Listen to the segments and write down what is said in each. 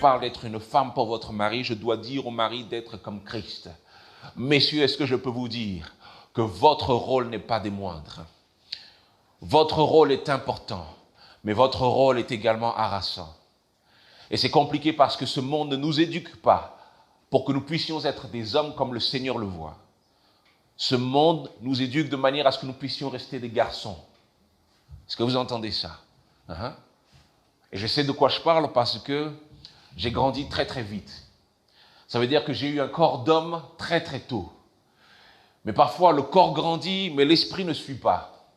parle d'être une femme pour votre mari, je dois dire au mari d'être comme Christ. Messieurs, est-ce que je peux vous dire que votre rôle n'est pas des moindres? Votre rôle est important, mais votre rôle est également harassant. Et c'est compliqué parce que ce monde ne nous éduque pas pour que nous puissions être des hommes comme le Seigneur le voit. Ce monde nous éduque de manière à ce que nous puissions rester des garçons. Est-ce que vous entendez ça? Et je sais de quoi je parle parce que j'ai grandi très très vite. Ça veut dire que j'ai eu un corps d'homme très très tôt. Mais parfois le corps grandit, mais l'esprit ne suit pas.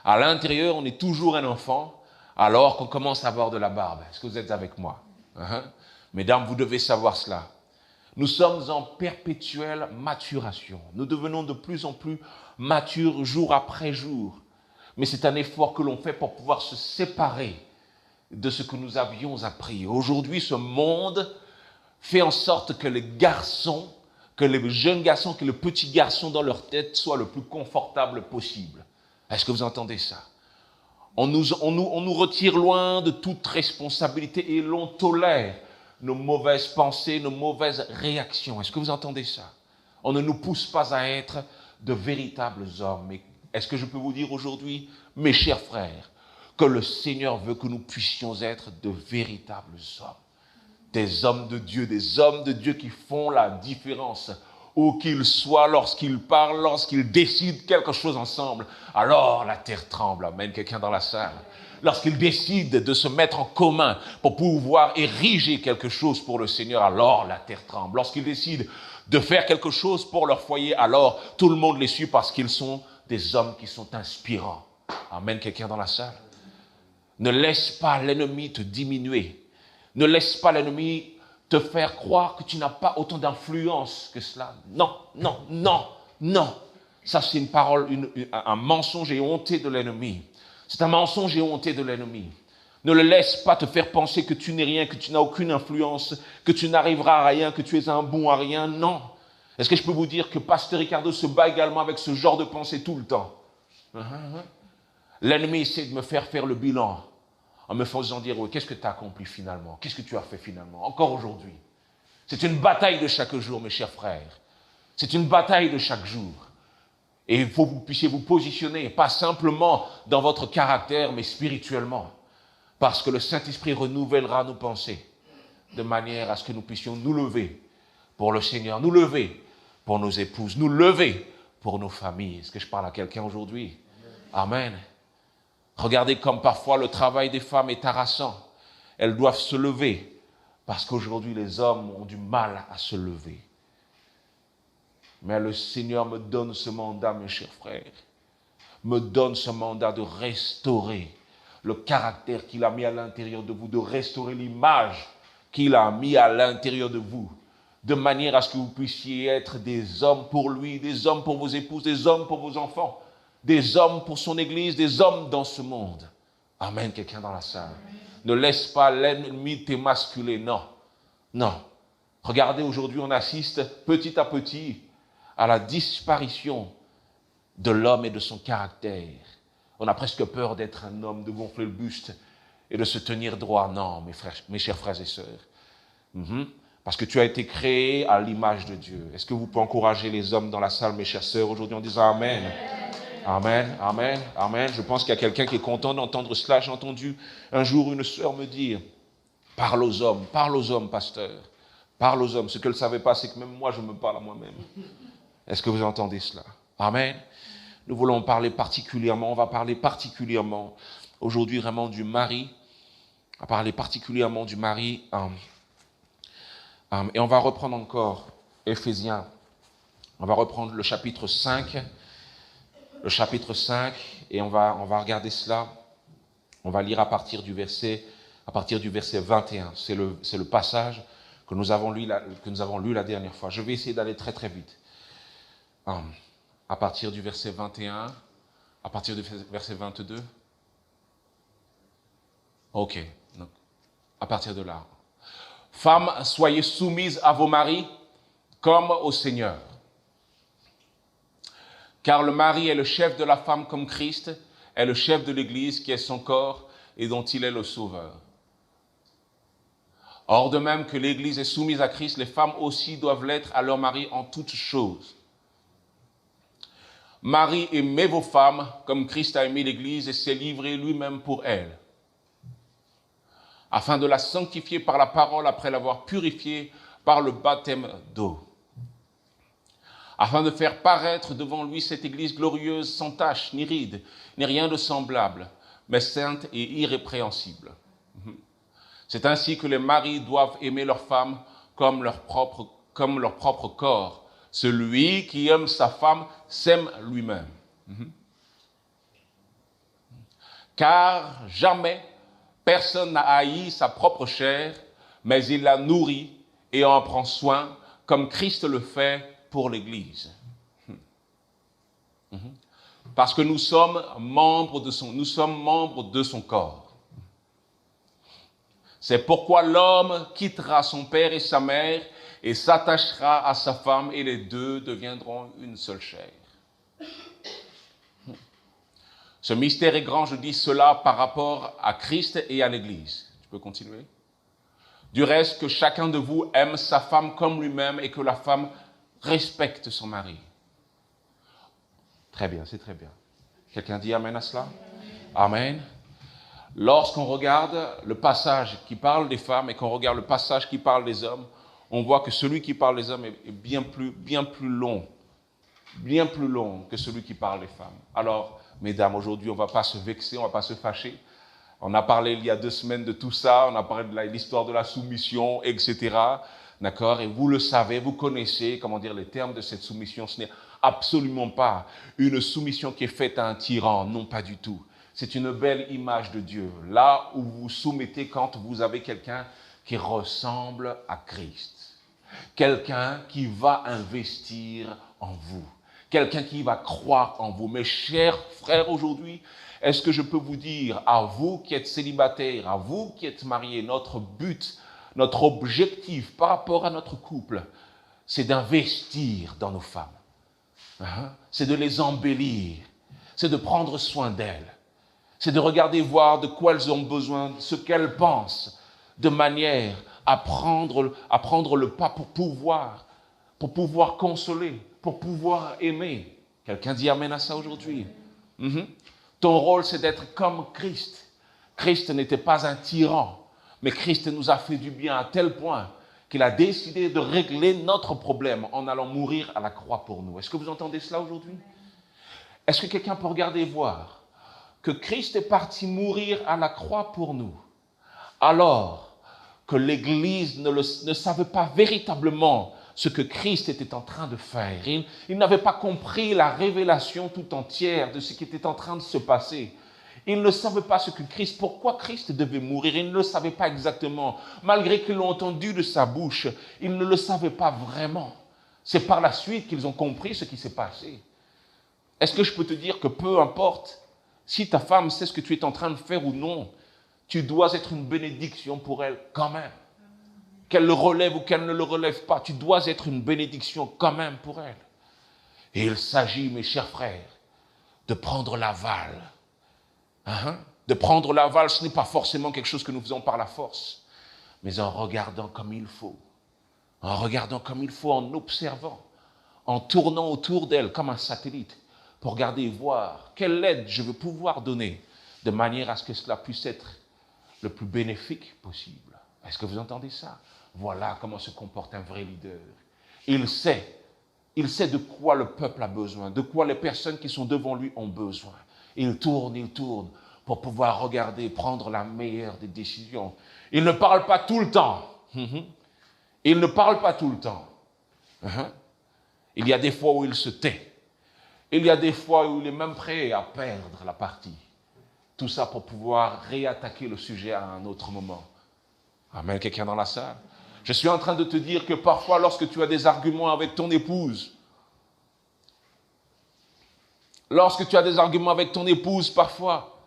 À l'intérieur, on est toujours un enfant, alors qu'on commence à avoir de la barbe. Est-ce que vous êtes avec moi? Mesdames, vous devez savoir cela. Nous sommes en perpétuelle maturation. Nous devenons de plus en plus matures jour après jour. Mais c'est un effort que l'on fait pour pouvoir se séparer de ce que nous avions appris. Aujourd'hui, ce monde fait en sorte que les garçons, que les jeunes garçons, que les petits garçons dans leur tête soient le plus confortables possible. Est-ce que vous entendez ça? On nous retire loin de toute responsabilité et l'on tolère nos mauvaises pensées, nos mauvaises réactions. Est-ce que vous entendez ça? On ne nous pousse pas à être de véritables hommes. Mais est-ce que je peux vous dire aujourd'hui, mes chers frères, que le Seigneur veut que nous puissions être de véritables hommes? Des hommes de Dieu qui font la différence. Où qu'ils soient, lorsqu'ils parlent, lorsqu'ils décident quelque chose ensemble, alors la terre tremble. Amen, quelqu'un dans la salle. Lorsqu'ils décident de se mettre en commun pour pouvoir ériger quelque chose pour le Seigneur, alors la terre tremble. Lorsqu'ils décident de faire quelque chose pour leur foyer, alors tout le monde les suit parce qu'ils sont des hommes qui sont inspirants. Amen, quelqu'un dans la salle. Ne laisse pas l'ennemi te diminuer. Ne laisse pas l'ennemi te faire croire que tu n'as pas autant d'influence que cela. Non, non, non, non. Ça, c'est une parole, un mensonge et honté de l'ennemi. C'est un mensonge et honté de l'ennemi. Ne le laisse pas te faire penser que tu n'es rien, que tu n'as aucune influence, que tu n'arriveras à rien, que tu es un bon à rien. Non. Est-ce que je peux vous dire que Pasteur Ricardo se bat également avec ce genre de pensée tout le temps? L'ennemi essaie de me faire le bilan en me faisant dire, oui, qu'est-ce que tu as accompli finalement? Qu'est-ce que tu as fait finalement? Encore aujourd'hui. C'est une bataille de chaque jour, mes chers frères. C'est une bataille de chaque jour. Et il faut que vous puissiez vous positionner, pas simplement dans votre caractère, mais spirituellement. Parce que le Saint-Esprit renouvellera nos pensées, de manière à ce que nous puissions nous lever pour le Seigneur, nous lever pour nos épouses, nous lever pour nos familles. Est-ce que je parle à quelqu'un aujourd'hui? Amen. Regardez comme parfois le travail des femmes est harassant. Elles doivent se lever parce qu'aujourd'hui les hommes ont du mal à se lever. Mais le Seigneur me donne ce mandat, mes chers frères, me donne ce mandat de restaurer le caractère qu'il a mis à l'intérieur de vous, de restaurer l'image qu'il a mis à l'intérieur de vous, de manière à ce que vous puissiez être des hommes pour lui, des hommes pour vos épouses, des hommes pour vos enfants, des hommes pour son Église, des hommes dans ce monde. Amen, quelqu'un dans la salle. Ne laisse pas l'ennemi t'émasculer, non. Non. Regardez, aujourd'hui, on assiste petit à petit à la disparition de l'homme et de son caractère. On a presque peur d'être un homme, de gonfler le buste et de se tenir droit. Non, mes chers frères et sœurs. Parce que tu as été créé à l'image de Dieu. Est-ce que vous pouvez encourager les hommes dans la salle, mes chères sœurs, aujourd'hui en disant Amen? Amen, amen, amen. Je pense qu'il y a quelqu'un qui est content d'entendre cela. J'ai entendu un jour une sœur me dire, parle aux hommes, pasteur. Parle aux hommes. Ce qu'elle ne savait pas, c'est que même moi, je me parle à moi-même. Est-ce que vous entendez cela? Amen. Nous voulons parler particulièrement, on va parler particulièrement aujourd'hui vraiment du mari. On va parler particulièrement du mari. Et on va reprendre encore Éphésiens. On va reprendre le chapitre 5. Le chapitre 5, et on va regarder cela. On va lire à partir du verset 21. C'est le passage que nous avons lu la dernière fois. Je vais essayer d'aller très très vite. À partir du verset 21, à partir du verset 22. Ok, donc à partir de là. Femmes, soyez soumises à vos maris comme au Seigneur. Car le mari est le chef de la femme comme Christ est le chef de l'Église qui est son corps et dont il est le sauveur. Or, de même que l'Église est soumise à Christ, les femmes aussi doivent l'être à leur mari en toutes choses. Marie, aimez vos femmes comme Christ a aimé l'Église et s'est livré lui-même pour elle, afin de la sanctifier par la parole après l'avoir purifiée par le baptême d'eau, afin de faire paraître devant lui cette Église glorieuse, sans tache, ni ride, ni rien de semblable, mais sainte et irrépréhensible. C'est ainsi que les maris doivent aimer leurs femmes comme leur propre corps. Celui qui aime sa femme s'aime lui-même. Car jamais personne n'a haï sa propre chair, mais il la nourrit et en prend soin, comme Christ le fait pour l'Église. Parce que nous sommes membres de son corps. C'est pourquoi l'homme quittera son père et sa mère et s'attachera à sa femme, et les deux deviendront une seule chair. Ce mystère est grand, je dis cela par rapport à Christ et à l'Église. Tu peux continuer? Du reste, que chacun de vous aime sa femme comme lui-même et que la femme respecte son mari. Très bien, c'est très bien. Quelqu'un dit amen à cela? Amen. Lorsqu'on regarde le passage qui parle des femmes et qu'on regarde le passage qui parle des hommes, on voit que celui qui parle des hommes est bien plus long que celui qui parle des femmes. Alors, mesdames, aujourd'hui, on ne va pas se vexer, on ne va pas se fâcher. On a parlé il y a 2 semaines de tout ça, on a parlé de l'histoire de la soumission, etc. D'accord? Et vous le savez, vous connaissez, les termes de cette soumission. Ce n'est absolument pas une soumission qui est faite à un tyran, non, pas du tout. C'est une belle image de Dieu. Là où vous vous soumettez quand vous avez quelqu'un qui ressemble à Christ. Quelqu'un qui va investir en vous. Quelqu'un qui va croire en vous. Mes chers frères, aujourd'hui, est-ce que je peux vous dire, à vous qui êtes célibataires, à vous qui êtes mariés, notre but, notre objectif par rapport à notre couple, c'est d'investir dans nos femmes. C'est de les embellir. C'est de prendre soin d'elles. C'est de regarder, voir de quoi elles ont besoin, ce qu'elles pensent, de manière à prendre le pas pour pouvoir consoler, pour pouvoir aimer. Quelqu'un dit amen à ça aujourd'hui? Ton rôle, c'est d'être comme Christ. Christ n'était pas un tyran, mais Christ nous a fait du bien à tel point qu'il a décidé de régler notre problème en allant mourir à la croix pour nous. Est-ce que vous entendez cela aujourd'hui? Est-ce que quelqu'un peut regarder et voir que Christ est parti mourir à la croix pour nous, alors que l'Église ne savait pas véritablement ce que Christ était en train de faire. Il n'avait pas compris la révélation tout entière de ce qui était en train de se passer. Il ne savait pas pourquoi Christ devait mourir. Il ne le savait pas exactement. Malgré qu'ils l'ont entendu de sa bouche, ils ne le savaient pas vraiment. C'est par la suite qu'ils ont compris ce qui s'est passé. Est-ce que je peux te dire que peu importe si ta femme sait ce que tu es en train de faire ou non, tu dois être une bénédiction pour elle quand même. Qu'elle le relève ou qu'elle ne le relève pas, tu dois être une bénédiction quand même pour elle. Et il s'agit, mes chers frères, de prendre l'aval. De prendre l'aval, ce n'est pas forcément quelque chose que nous faisons par la force, mais en regardant comme il faut. En regardant comme il faut, en observant, en tournant autour d'elle comme un satellite, pour regarder et voir quelle aide je veux pouvoir donner, de manière à ce que cela puisse être le plus bénéfique possible. Est-ce que vous entendez ça? Voilà comment se comporte un vrai leader. Il sait de quoi le peuple a besoin, de quoi les personnes qui sont devant lui ont besoin. Il tourne pour pouvoir regarder et prendre la meilleure des décisions. Il ne parle pas tout le temps. Il ne parle pas tout le temps. Il y a des fois où il se tait. Il y a des fois où il est même prêt à perdre la partie. Tout ça pour pouvoir réattaquer le sujet à un autre moment. Amen, quelqu'un dans la salle? Je suis en train de te dire que parfois, lorsque tu as des arguments avec ton épouse, parfois,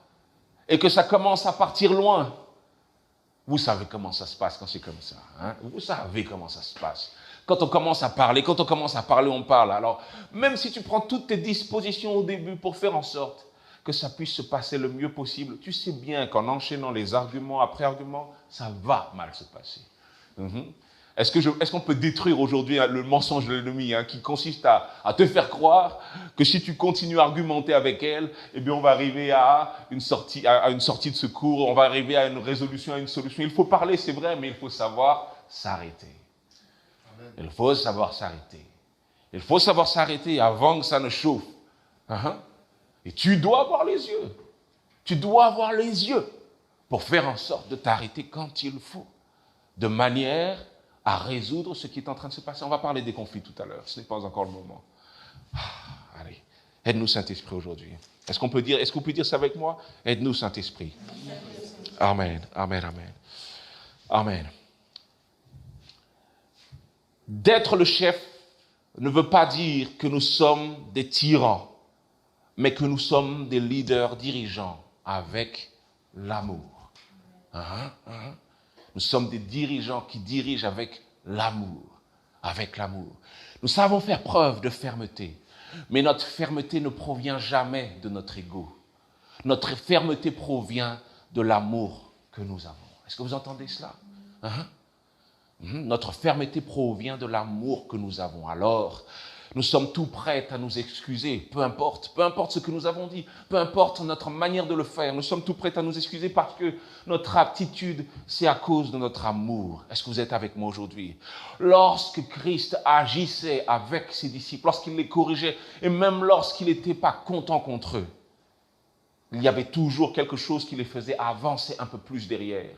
et que ça commence à partir loin, vous savez comment ça se passe quand c'est comme ça. Vous savez comment ça se passe. Quand on commence à parler, on parle. Alors, même si tu prends toutes tes dispositions au début pour faire en sorte que ça puisse se passer le mieux possible, tu sais bien qu'en enchaînant les arguments après arguments, ça va mal se passer. Mhm. Est-ce qu'on peut détruire aujourd'hui le mensonge de l'ennemi qui consiste à te faire croire que si tu continues à argumenter avec elle, eh bien on va arriver à une sortie de secours, on va arriver à une résolution, à une solution. Il faut parler, c'est vrai, mais il faut savoir s'arrêter. Il faut savoir s'arrêter. Il faut savoir s'arrêter avant que ça ne chauffe. Et tu dois avoir les yeux. Tu dois avoir les yeux pour faire en sorte de t'arrêter quand il faut, de manière à résoudre ce qui est en train de se passer. On va parler des conflits tout à l'heure, ce n'est pas encore le moment. Allez, aide-nous Saint-Esprit aujourd'hui. Est-ce qu'on peut dire ça avec moi? Aide-nous Saint-Esprit. Amen, amen, amen. Amen. D'être le chef ne veut pas dire que nous sommes des tyrans, mais que nous sommes des leaders dirigeants avec l'amour. Nous sommes des dirigeants qui dirigent avec l'amour. Avec l'amour. Nous savons faire preuve de fermeté, mais notre fermeté ne provient jamais de notre ego. Notre fermeté provient de l'amour que nous avons. Est-ce que vous entendez cela? Notre fermeté provient de l'amour que nous avons. Alors, nous sommes tout prêts à nous excuser, peu importe ce que nous avons dit, peu importe notre manière de le faire, nous sommes tout prêts à nous excuser parce que notre attitude, c'est à cause de notre amour. Est-ce que vous êtes avec moi aujourd'hui? Lorsque Christ agissait avec ses disciples, lorsqu'il les corrigeait, et même lorsqu'il n'était pas content contre eux, il y avait toujours quelque chose qui les faisait avancer un peu plus derrière.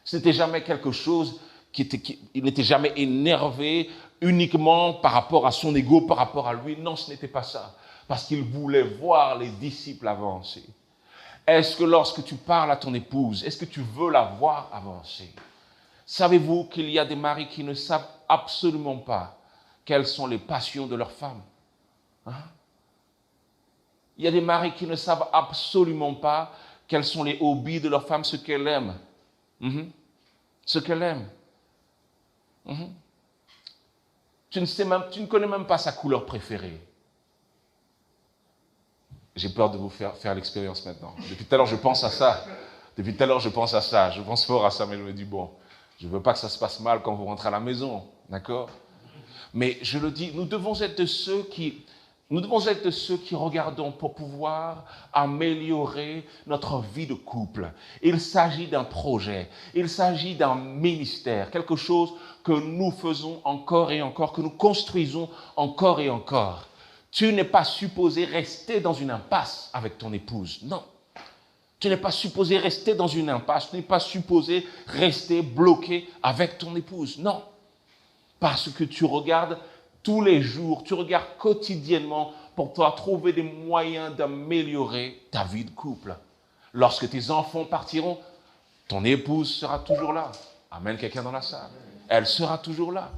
Ce n'était jamais quelque chose il n'était jamais énervé uniquement par rapport à son ego, par rapport à lui. Non, ce n'était pas ça. Parce qu'il voulait voir les disciples avancer. Est-ce que lorsque tu parles à ton épouse, est-ce que tu veux la voir avancer? Savez-vous qu'il y a des maris qui ne savent absolument pas quelles sont les passions de leur femme? Il y a des maris qui ne savent absolument pas quels sont les hobbies de leur femme, ce qu'elle aime. Ce qu'elle aime. Tu ne connais même pas sa couleur préférée. J'ai peur de vous faire l'expérience maintenant. Depuis tout à l'heure, je pense à ça. Je pense fort à ça, mais je me dis, bon, je ne veux pas que ça se passe mal quand vous rentrez à la maison, d'accord? Mais je le dis, nous devons être de ceux qui regardons pour pouvoir améliorer notre vie de couple. Il s'agit d'un projet, il s'agit d'un ministère, quelque chose que nous faisons encore et encore, que nous construisons encore et encore. Tu n'es pas supposé rester dans une impasse avec ton épouse, non. Tu n'es pas supposé rester dans une impasse, tu n'es pas supposé rester bloqué avec ton épouse, non. Parce que tu regardes tous les jours, tu regardes quotidiennement pour toi trouver des moyens d'améliorer ta vie de couple. Lorsque tes enfants partiront, ton épouse sera toujours là. Amène quelqu'un dans la salle. Elle sera toujours là.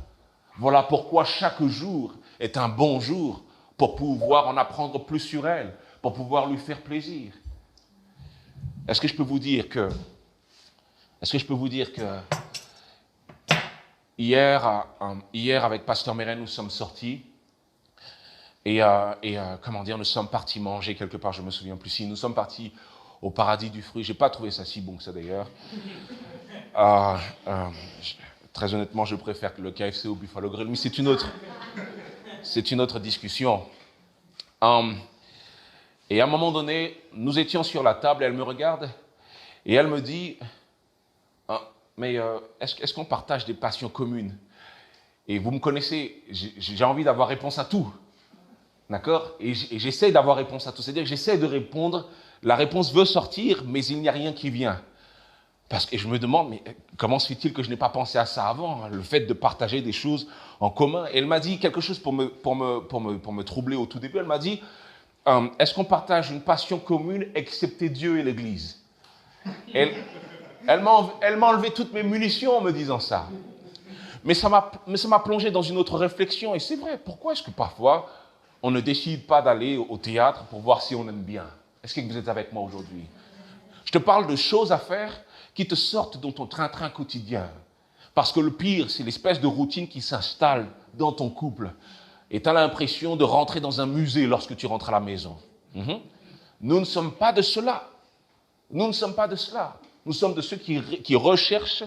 Voilà pourquoi chaque jour est un bon jour pour pouvoir en apprendre plus sur elle, pour pouvoir lui faire plaisir. Est-ce que je peux vous dire que hier, avec Pasteur Meren, nous sommes sortis et nous sommes partis manger quelque part, je ne me souviens plus si, nous sommes partis au paradis du fruit. Je n'ai pas trouvé ça si bon que ça d'ailleurs. Très honnêtement, je préfère le KFC au Buffalo Grill, mais c'est une autre discussion. Et à un moment donné, nous étions sur la table, et elle me regarde et elle me dit... Mais est-ce qu'on partage des passions communes? Et vous me connaissez, j'ai envie d'avoir réponse à tout. D'accord? Et j'essaie d'avoir réponse à tout. C'est-à-dire que j'essaie de répondre, la réponse veut sortir, mais il n'y a rien qui vient. Parce que je me demande, mais comment se fait-il que je n'ai pas pensé à ça avant, le fait de partager des choses en commun? Et elle m'a dit quelque chose pour me troubler au tout début. Elle m'a dit, est-ce qu'on partage une passion commune excepté Dieu et l'Église? Elle m'a enlevé toutes mes munitions en me disant ça. Mais ça m'a plongé dans une autre réflexion. Et c'est vrai, pourquoi est-ce que parfois, on ne décide pas d'aller au théâtre pour voir si on aime bien? Est-ce que vous êtes avec moi aujourd'hui? Je te parle de choses à faire qui te sortent dans ton train-train quotidien. Parce que le pire, c'est l'espèce de routine qui s'installe dans ton couple. Et tu as l'impression de rentrer dans un musée lorsque tu rentres à la maison. Nous ne sommes pas de cela. Nous ne sommes pas de cela. Nous sommes de ceux qui recherchent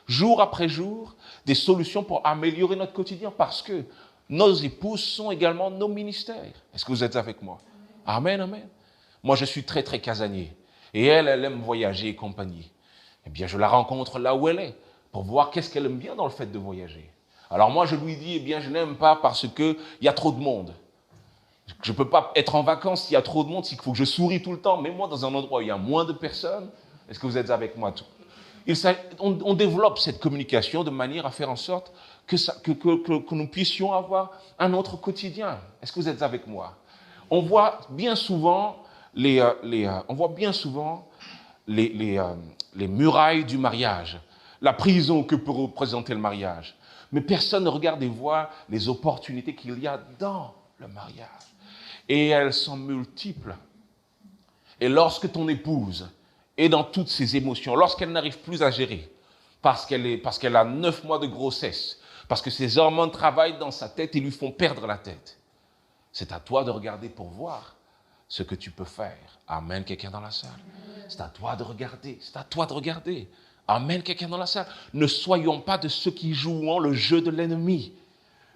jour après jour, des solutions pour améliorer notre quotidien parce que nos épouses sont également nos ministères. Est-ce que vous êtes avec moi? Amen, amen. Moi, je suis très, très casanier. Et elle aime voyager et compagnie. Eh bien, je la rencontre là où elle est pour voir qu'est-ce qu'elle aime bien dans le fait de voyager. Alors moi, je lui dis, eh bien, je n'aime pas parce qu'il y a trop de monde. Je ne peux pas être en vacances s'il y a trop de monde, s'il faut que je souris tout le temps. Mais moi, dans un endroit où il y a moins de personnes, est-ce que vous êtes avec moi? On développe cette communication de manière à faire en sorte que nous puissions avoir un autre quotidien. Est-ce que vous êtes avec moi? On voit bien souvent les murailles du mariage, la prison que peut représenter le mariage. Mais personne ne regarde et voit les opportunités qu'il y a dans le mariage. Et elles sont multiples. Et lorsque ton épouse est dans toutes ses émotions, lorsqu'elle n'arrive plus à gérer, parce qu'elle a 9 mois de grossesse, parce que ses hormones travaillent dans sa tête et lui font perdre la tête, c'est à toi de regarder pour voir ce que tu peux faire. Amen, quelqu'un dans la salle. C'est à toi de regarder, c'est à toi de regarder. Amen, quelqu'un dans la salle. Ne soyons pas de ceux qui jouent le jeu de l'ennemi.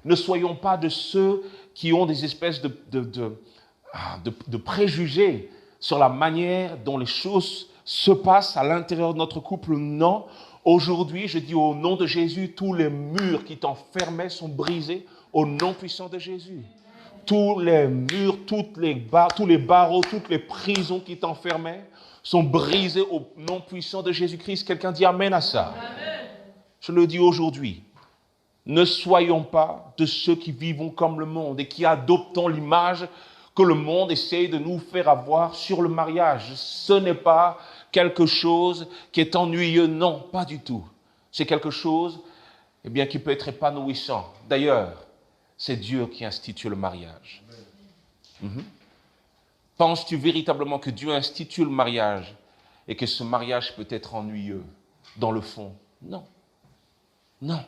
Ne soyons pas de ceux qui ont des espèces de préjugés sur la manière dont les choses se passent à l'intérieur de notre couple. Non. Aujourd'hui, je dis au nom de Jésus, tous les murs qui t'enfermaient sont brisés au nom puissant de Jésus. Tous les murs, tous les barreaux, toutes les prisons qui t'enfermaient sont brisés au nom puissant de Jésus-Christ. Quelqu'un dit Amen à ça. Amen. Je le dis aujourd'hui. Ne soyons pas de ceux qui vivons comme le monde et qui adoptons l'image que le monde essaie de nous faire avoir sur le mariage. Ce n'est pas quelque chose qui est ennuyeux, non, pas du tout. C'est quelque chose qui peut être épanouissant. D'ailleurs, c'est Dieu qui institue le mariage. Penses-tu véritablement que Dieu institue le mariage et que ce mariage peut être ennuyeux dans le fond? Non. Non.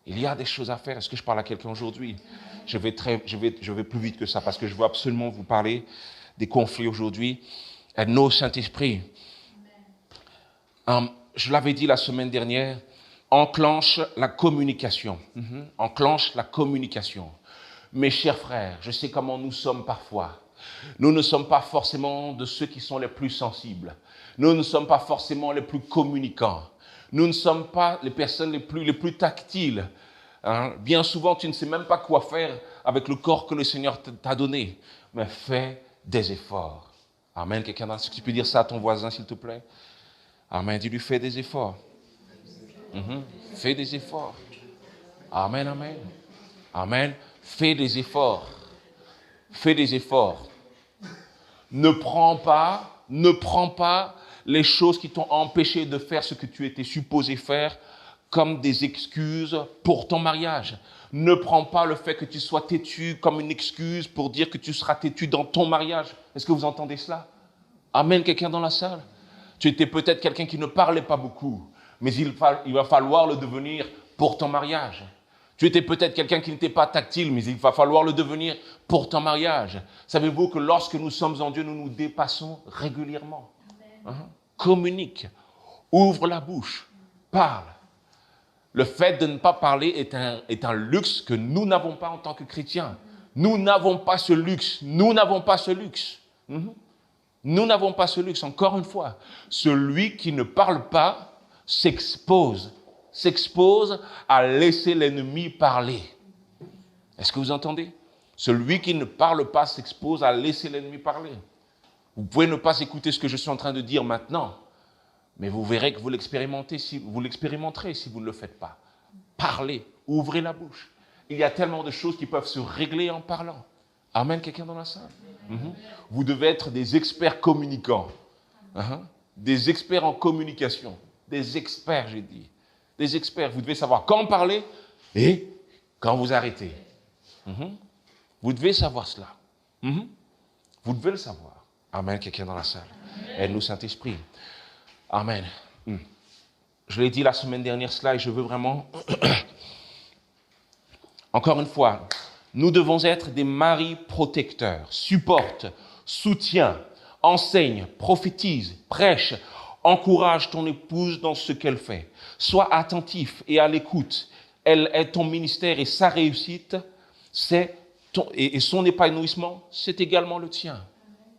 Il y a des choses à faire. Est-ce que je parle à quelqu'un aujourd'hui? Je vais plus vite que ça parce que je veux absolument vous parler des conflits aujourd'hui. Aide-nous, Saint-Esprit. Je l'avais dit la semaine dernière, enclenche la communication. Enclenche la communication. Mes chers frères, je sais comment nous sommes parfois. Nous ne sommes pas forcément de ceux qui sont les plus sensibles. Nous ne sommes pas forcément les plus communicants. Nous ne sommes pas les personnes les plus tactiles. Bien souvent, tu ne sais même pas quoi faire avec le corps que le Seigneur t'a donné. Mais fais des efforts. Amen. Quelqu'un d'autre, tu peux dire ça à ton voisin, s'il te plaît? Amen. Dis-lui, fais des efforts. Fais des efforts. Amen, amen. Amen. Fais des efforts. Fais des efforts. Ne prends pas les choses qui t'ont empêché de faire ce que tu étais supposé faire comme des excuses pour ton mariage. Ne prends pas le fait que tu sois têtu comme une excuse pour dire que tu seras têtu dans ton mariage. Est-ce que vous entendez cela? Amen, quelqu'un dans la salle? Tu étais peut-être quelqu'un qui ne parlait pas beaucoup, mais il va falloir le devenir pour ton mariage. Tu étais peut-être quelqu'un qui n'était pas tactile, mais il va falloir le devenir pour ton mariage. Savez-vous que lorsque nous sommes en Dieu, nous nous dépassons régulièrement? Communique, ouvre la bouche, parle. Le fait de ne pas parler est un luxe que nous n'avons pas en tant que chrétiens. Nous n'avons pas ce luxe. Nous n'avons pas ce luxe. Nous n'avons pas ce luxe. Encore une fois, celui qui ne parle pas s'expose à laisser l'ennemi parler. Est-ce que vous entendez? Celui qui ne parle pas s'expose à laisser l'ennemi parler. Vous pouvez ne pas écouter ce que je suis en train de dire maintenant, mais vous verrez que vous l'expérimenterez si vous ne le faites pas. Parlez, ouvrez la bouche. Il y a tellement de choses qui peuvent se régler en parlant. Amen, quelqu'un dans la salle? Vous devez être des experts communicants. Des experts en communication. Des experts, j'ai dit. Des experts. Vous devez savoir quand parler et quand vous arrêtez. Vous devez savoir cela. Vous devez le savoir. Amen, quelqu'un dans la salle. Aide-nous, Saint-Esprit. Amen. Je l'ai dit la semaine dernière, cela, et je veux vraiment... Encore une fois, nous devons être des maris protecteurs, supportent, soutiennent, enseignent, prophétisent, prêchent, Encourage ton épouse dans ce qu'elle fait. Sois attentif et à l'écoute. Elle est ton ministère et sa réussite, et son épanouissement, c'est également le tien.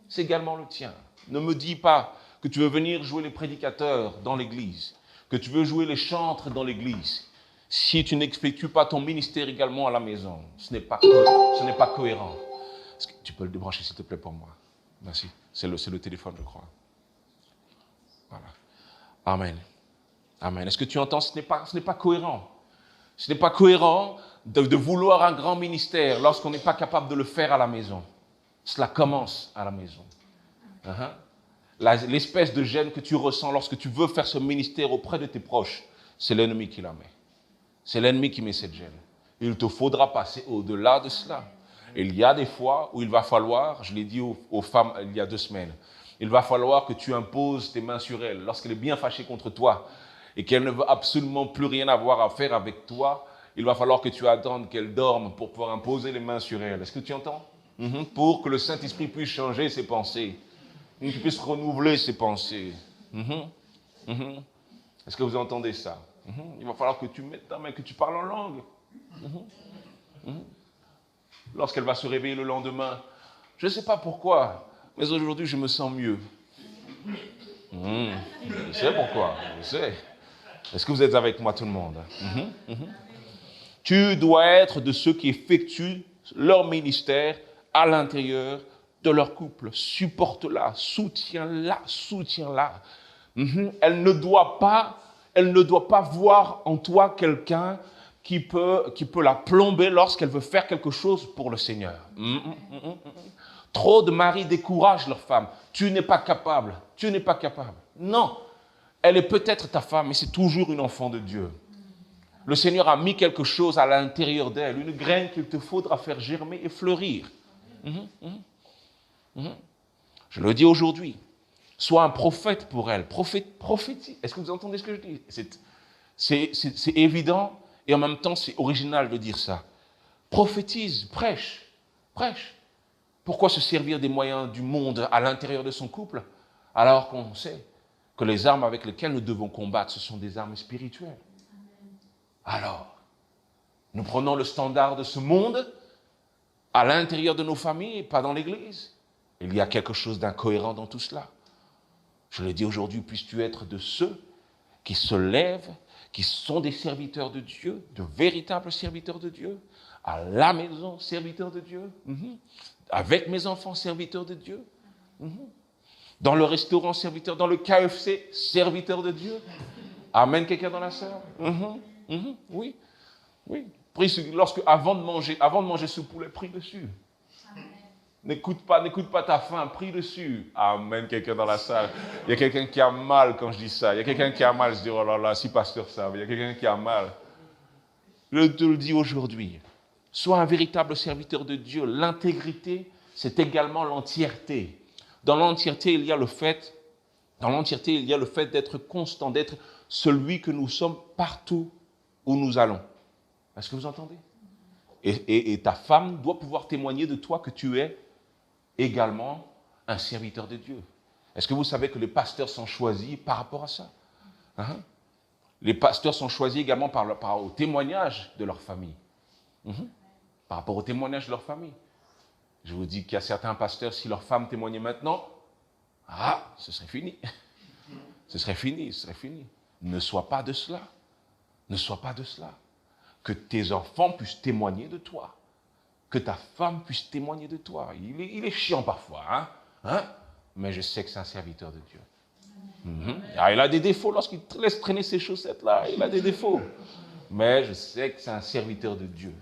C'est également le tien. Ne me dis pas que tu veux venir jouer les prédicateurs dans l'église, que tu veux jouer les chantres dans l'église. Si tu n'effectues pas ton ministère également à la maison, ce n'est pas cohérent. Est-ce que tu peux le débrancher s'il te plaît pour moi? Merci. C'est le téléphone, je crois. Voilà. Amen. Amen. Est-ce que tu entends? Ce n'est pas cohérent. Ce n'est pas cohérent de vouloir un grand ministère lorsqu'on n'est pas capable de le faire à la maison. Cela commence à la maison. L'espèce de gêne que tu ressens lorsque tu veux faire ce ministère auprès de tes proches, c'est l'ennemi qui la met. C'est l'ennemi qui met cette gêne. Il te faudra passer au-delà de cela. Il y a des fois où il va falloir, je l'ai dit aux femmes il y a 2 semaines, il va falloir que tu imposes tes mains sur elle lorsqu'elle est bien fâchée contre toi et qu'elle ne veut absolument plus rien avoir à faire avec toi. Il va falloir que tu attendes qu'elle dorme pour pouvoir imposer les mains sur elle. Est-ce que tu entends? Pour que le Saint-Esprit puisse changer ses pensées, qu'il puisse renouveler ses pensées. Est-ce que vous entendez ça? Il va falloir que tu mettes ta main, que tu parles en langue. Lorsqu'elle va se réveiller le lendemain, je ne sais pas pourquoi, mais aujourd'hui je me sens mieux. Je sais pourquoi, je sais. Est-ce que vous êtes avec moi tout le monde? Tu dois être de ceux qui effectuent leur ministère à l'intérieur de leur couple. Supporte-la, soutiens-la, soutiens-la. Elle ne doit pas voir en toi quelqu'un qui peut la plomber lorsqu'elle veut faire quelque chose pour le Seigneur. Trop de maris découragent leur femme. Tu n'es pas capable, tu n'es pas capable. Non, elle est peut-être ta femme, mais c'est toujours une enfant de Dieu. Le Seigneur a mis quelque chose à l'intérieur d'elle, une graine qu'il te faudra faire germer et fleurir. Je le dis aujourd'hui, sois un prophète pour elle, prophétise. Est-ce que vous entendez ce que je dis? C'est évident et en même temps c'est original de dire ça. Prophétise, prêche. Pourquoi se servir des moyens du monde à l'intérieur de son couple alors qu'on sait que les armes avec lesquelles nous devons combattre, ce sont des armes spirituelles? Alors, nous prenons le standard de ce monde à l'intérieur de nos familles, pas dans l'église. Il y a quelque chose d'incohérent dans tout cela. Je le dis aujourd'hui, puisses-tu être de ceux qui se lèvent, qui sont des serviteurs de Dieu, de véritables serviteurs de Dieu, à la maison, serviteurs de Dieu, avec mes enfants, serviteurs de Dieu, dans le restaurant, serviteurs, dans le KFC, serviteurs de Dieu. Amen, quelqu'un dans la salle? Oui. Avant de manger ce poulet, prie dessus. N'écoute pas ta faim, prie dessus. Amen, quelqu'un dans la salle. Il y a quelqu'un qui a mal quand je dis ça. Il y a quelqu'un qui a mal, je dis, oh là là, si pasteur savait, il y a quelqu'un qui a mal. Je te le dis aujourd'hui. Sois un véritable serviteur de Dieu. L'intégrité, c'est également l'entièreté. Dans l'entièreté, il y a le fait d'être constant, d'être celui que nous sommes partout où nous allons. Est-ce que vous entendez? Et ta femme doit pouvoir témoigner de toi que tu es également un serviteur de Dieu. Est-ce que vous savez que les pasteurs sont choisis par rapport à ça? Les pasteurs sont choisis également par rapport au témoignage de leur famille. Par rapport au témoignage de leur famille. Je vous dis qu'il y a certains pasteurs, si leur femme témoignait maintenant, ce serait fini. Ce serait fini. Ne sois pas de cela. Ne sois pas de cela. Que tes enfants puissent témoigner de toi. Que ta femme puisse témoigner de toi. Il est chiant parfois, mais je sais que c'est un serviteur de Dieu. Il a des défauts lorsqu'il te laisse traîner ses chaussettes-là. Il a des défauts. Mais je sais que c'est un serviteur de Dieu.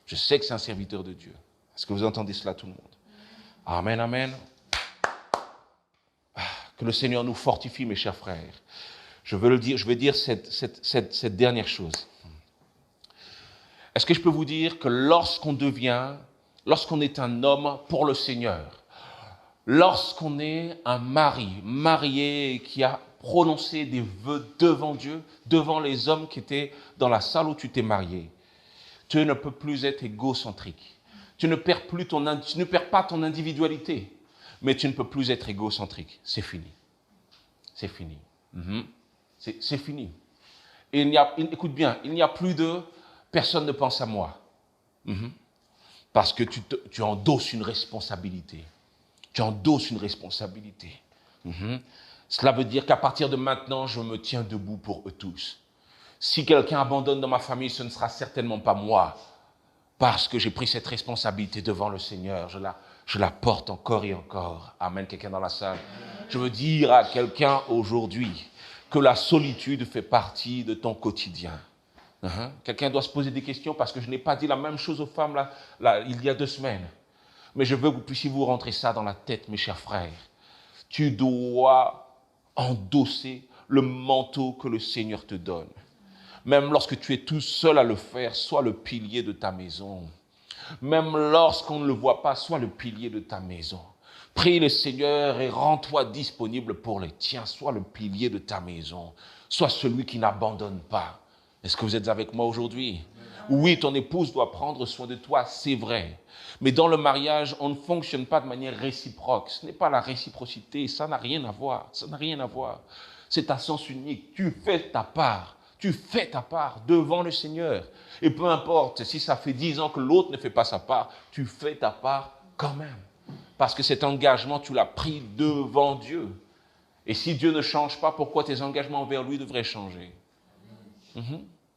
Je sais que c'est un serviteur de Dieu. Est-ce que vous entendez cela, tout le monde? Amen, amen. Que le Seigneur nous fortifie, mes chers frères. Je veux dire cette dernière chose. Est-ce que je peux vous dire que lorsqu'on est un homme pour le Seigneur, lorsqu'on est un marié qui a prononcé des vœux devant Dieu, devant les hommes qui étaient dans la salle où tu t'es marié, tu ne peux plus être égocentrique. Tu ne perds pas ton individualité, mais tu ne peux plus être égocentrique. C'est fini. c'est fini. C'est fini. Et écoute bien, il n'y a plus de personne ne pense à moi. Parce que tu endosses une responsabilité. Tu endosses une responsabilité. Cela veut dire qu'à partir de maintenant, je me tiens debout pour eux tous. Si quelqu'un abandonne dans ma famille, ce ne sera certainement pas moi. Parce que j'ai pris cette responsabilité devant le Seigneur. Je la porte encore et encore. Amen, quelqu'un dans la salle. Je veux dire à quelqu'un aujourd'hui que la solitude fait partie de ton quotidien. Quelqu'un doit se poser des questions parce que je n'ai pas dit la même chose aux femmes il y a 2 semaines. Mais je veux que vous puissiez vous rentrer ça dans la tête, mes chers frères. Tu dois endosser le manteau que le Seigneur te donne. Même lorsque tu es tout seul à le faire, sois le pilier de ta maison. Même lorsqu'on ne le voit pas, sois le pilier de ta maison. Prie le Seigneur et rends-toi disponible pour les tiens. Sois le pilier de ta maison. Sois celui qui n'abandonne pas. Est-ce que vous êtes avec moi aujourd'hui? Oui, ton épouse doit prendre soin de toi, c'est vrai. Mais dans le mariage, on ne fonctionne pas de manière réciproque. Ce n'est pas la réciprocité, ça n'a rien à voir. Ça n'a rien à voir. C'est à sens unique. Tu fais ta part. Tu fais ta part devant le Seigneur. Et peu importe si ça fait 10 ans que l'autre ne fait pas sa part, tu fais ta part quand même. Parce que cet engagement, tu l'as pris devant Dieu. Et si Dieu ne change pas, pourquoi tes engagements envers lui devraient changer?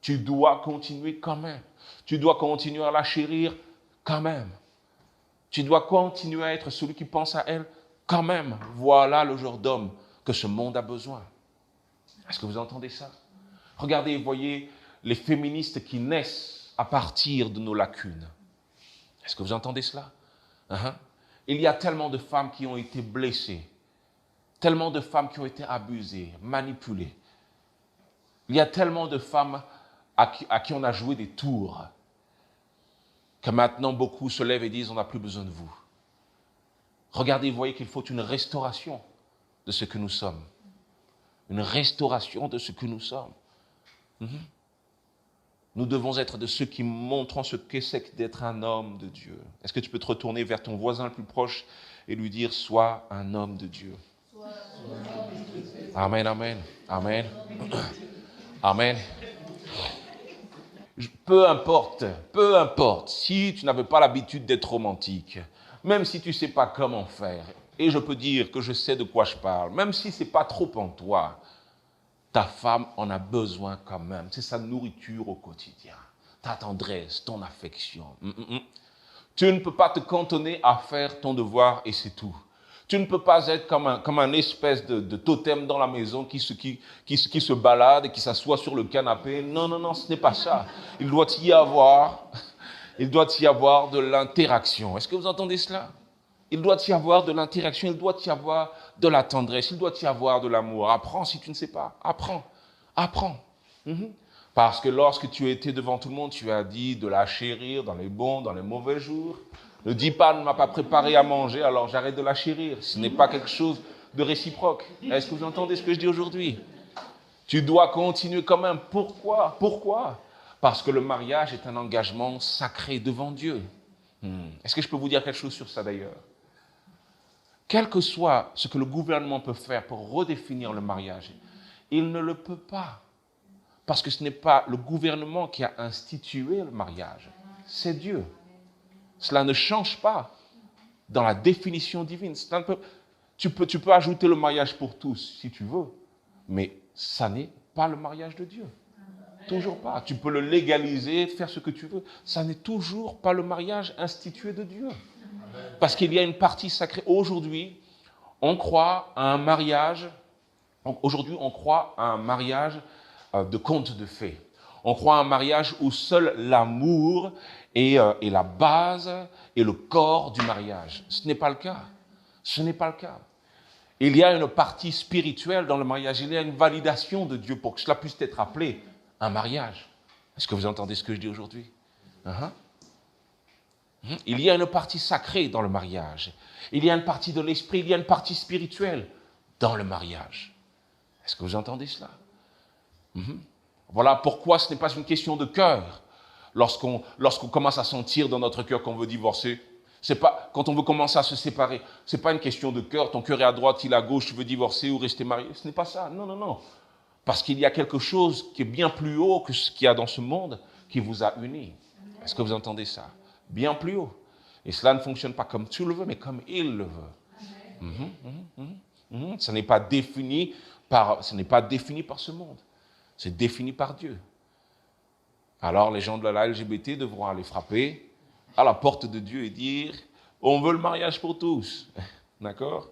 Tu dois continuer quand même. Tu dois continuer à la chérir quand même. Tu dois continuer à être celui qui pense à elle quand même. Voilà le genre d'homme que ce monde a besoin. Est-ce que vous entendez ça? Regardez, voyez les féministes qui naissent à partir de nos lacunes. Est-ce que vous entendez cela? Il y a tellement de femmes qui ont été blessées, tellement de femmes qui ont été abusées, manipulées. Il y a tellement de femmes à qui on a joué des tours que maintenant beaucoup se lèvent et disent on n'a plus besoin de vous. Regardez, voyez qu'il faut une restauration de ce que nous sommes. Une restauration de ce que nous sommes. Nous devons être de ceux qui montrent ce que c'est d'être un homme de Dieu. Est-ce que tu peux te retourner vers ton voisin le plus proche et lui dire « Sois un homme de Dieu ». Amen, amen, amen. Amen. Peu importe, si tu n'avais pas l'habitude d'être romantique, même si tu ne sais pas comment faire, et je peux dire que je sais de quoi je parle, même si ce n'est pas trop en toi, ta femme en a besoin quand même. C'est sa nourriture au quotidien. Ta tendresse, ton affection. Tu ne peux pas te cantonner à faire ton devoir et c'est tout. Tu ne peux pas être comme un espèce de totem dans la maison qui se balade et qui s'assoit sur le canapé. Non, ce n'est pas ça. Il doit y avoir de l'interaction. Est-ce que vous entendez cela? Il doit y avoir de l'interaction, il doit y avoir de la tendresse, il doit y avoir de l'amour. Apprends si tu ne sais pas. Apprends. Parce que lorsque tu étais devant tout le monde, tu as dit de la chérir dans les bons, dans les mauvais jours. Ne dis pas, ne m'a pas préparé à manger, alors j'arrête de la chérir. Ce n'est pas quelque chose de réciproque. Est-ce que vous entendez ce que je dis aujourd'hui? Tu dois continuer quand même. Pourquoi? Parce que le mariage est un engagement sacré devant Dieu. Est-ce que je peux vous dire quelque chose sur ça d'ailleurs? Quel que soit ce que le gouvernement peut faire pour redéfinir le mariage, il ne le peut pas. Parce que ce n'est pas le gouvernement qui a institué le mariage, c'est Dieu. Cela ne change pas dans la définition divine. Tu peux ajouter le mariage pour tous si tu veux, mais ça n'est pas le mariage de Dieu. Toujours pas. Tu peux le légaliser, faire ce que tu veux. Ça n'est toujours pas le mariage institué de Dieu. Parce qu'il y a une partie sacrée. Aujourd'hui, on croit à un mariage. Aujourd'hui, on croit à un mariage de conte de fées. On croit à un mariage où seul l'amour est la base et le corps du mariage. Ce n'est pas le cas. Ce n'est pas le cas. Il y a une partie spirituelle dans le mariage. Il y a une validation de Dieu pour que cela puisse être appelé un mariage. Est-ce que vous entendez ce que je dis aujourd'hui? Il y a une partie sacrée dans le mariage. Il y a une partie de l'esprit, il y a une partie spirituelle dans le mariage. Est-ce que vous entendez cela? Voilà pourquoi ce n'est pas une question de cœur. Lorsqu'on commence à sentir dans notre cœur qu'on veut divorcer, C'est pas, quand on veut commencer à se séparer, ce n'est pas une question de cœur, ton cœur est à droite, il est à gauche, tu veux divorcer ou rester marié. Ce n'est pas ça, non, non, non. Parce qu'il y a quelque chose qui est bien plus haut que ce qu'il y a dans ce monde qui vous a unis. Est-ce que vous entendez ça? Bien plus haut. Et cela ne fonctionne pas comme tu le veux, mais comme il le veut. Ce n'est pas défini par ce monde. C'est défini par Dieu. Alors les gens de la LGBT devront aller frapper à la porte de Dieu et dire « On veut le mariage pour tous. » D'accord?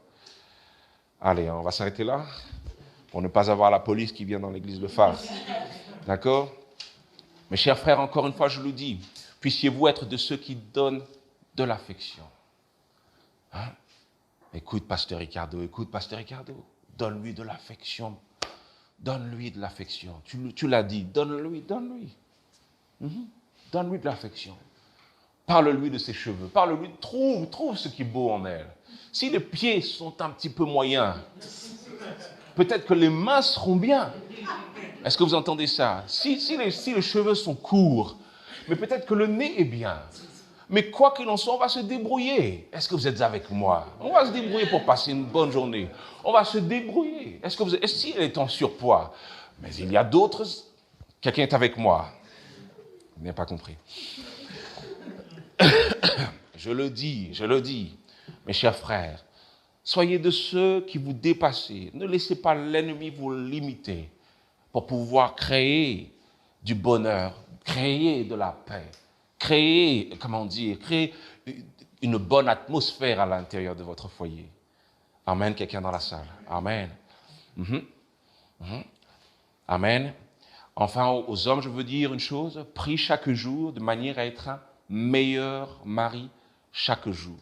Allez, on va s'arrêter là pour ne pas avoir la police qui vient dans l'église de Phare. D'accord? Mes chers frères, encore une fois, je le dis, puissiez-vous être de ceux qui donnent de l'affection. Hein? Écoute, pasteur Ricardo, donne-lui de l'affection. Donne-lui de l'affection. Tu l'as dit, donne-lui. Donne-lui de l'affection. Parle-lui de ses cheveux. Parle-lui, trouve ce qui est beau en elle. Si les pieds sont un petit peu moyens, peut-être que les mains seront bien. Est-ce que vous entendez ça? Si les cheveux sont courts, mais peut-être que le nez est bien. Mais quoi qu'il en soit, on va se débrouiller. Est-ce que vous êtes avec moi? On va se débrouiller pour passer une bonne journée. On va se débrouiller. Est-ce si elle est en surpoids? Mais il y a d'autres... Quelqu'un est avec moi? Vous n'avez pas compris. Je le dis, mes chers frères, soyez de ceux qui vous dépassent. Ne laissez pas l'ennemi vous limiter pour pouvoir créer du bonheur, créer de la paix, créer une bonne atmosphère à l'intérieur de votre foyer. Amen, quelqu'un dans la salle. Amen. Amen. Enfin, aux hommes, je veux dire une chose, prie chaque jour de manière à être un meilleur mari chaque jour.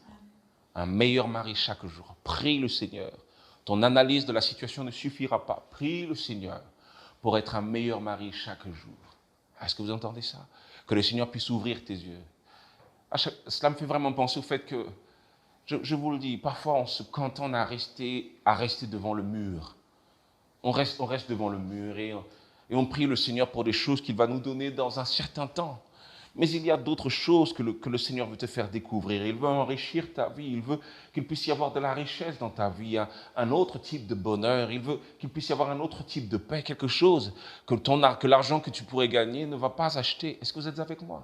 Un meilleur mari chaque jour. Prie le Seigneur. Ton analyse de la situation ne suffira pas. Prie le Seigneur pour être un meilleur mari chaque jour. Est-ce que vous entendez ça? Que le Seigneur puisse ouvrir tes yeux. Cela me fait vraiment penser au fait que, je vous le dis, parfois on se cantonne à rester devant le mur. On reste devant le mur et on prie le Seigneur pour des choses qu'il va nous donner dans un certain temps. Mais il y a d'autres choses que le Seigneur veut te faire découvrir. Il veut enrichir ta vie. Il veut qu'il puisse y avoir de la richesse dans ta vie, un autre type de bonheur. Il veut qu'il puisse y avoir un autre type de paix, quelque chose que l'argent que tu pourrais gagner ne va pas acheter. Est-ce que vous êtes avec moi?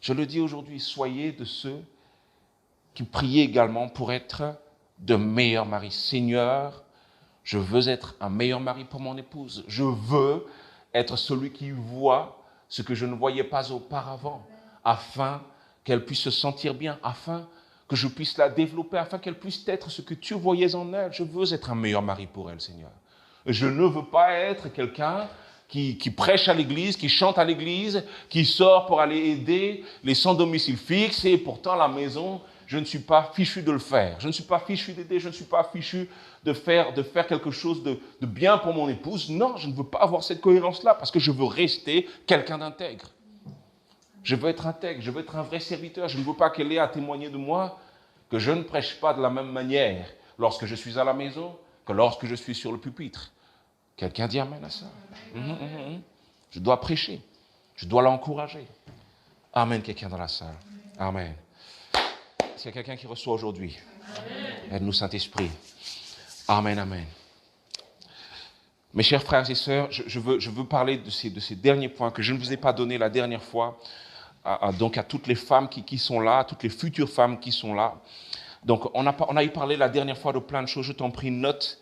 Je le dis aujourd'hui, soyez de ceux qui prient également pour être de meilleurs maris. Seigneur, je veux être un meilleur mari pour mon épouse. Je veux être celui qui voit ce que je ne voyais pas auparavant, afin qu'elle puisse se sentir bien, afin que je puisse la développer, afin qu'elle puisse être ce que tu voyais en elle. Je veux être un meilleur mari pour elle, Seigneur. Je ne veux pas être quelqu'un qui prêche à l'église, qui chante à l'église, qui sort pour aller aider les sans domicile fixe, et pourtant à la maison, je ne suis pas fichu de le faire. Je ne suis pas fichu d'aider, je ne suis pas fichu de faire quelque chose de bien pour mon épouse. Non, je ne veux pas avoir cette cohérence-là parce que je veux rester quelqu'un d'intègre. Je veux être intègre, je veux être un vrai serviteur. Je ne veux pas qu'elle ait à témoigner de moi que je ne prêche pas de la même manière lorsque je suis à la maison que lorsque je suis sur le pupitre. Quelqu'un dit amen à ça? Je dois prêcher, je dois l'encourager. Amen, quelqu'un dans la salle. Amen. Est-ce qu'il y a quelqu'un qui reçoit aujourd'hui? Aide-nous, Saint-Esprit. Amen, amen. Mes chers frères et sœurs, je veux parler de ces derniers points que je ne vous ai pas donnés la dernière fois, donc à toutes les femmes qui sont là, à toutes les futures femmes qui sont là. Donc, on a eu parlé la dernière fois de plein de choses, je t'en prie, note.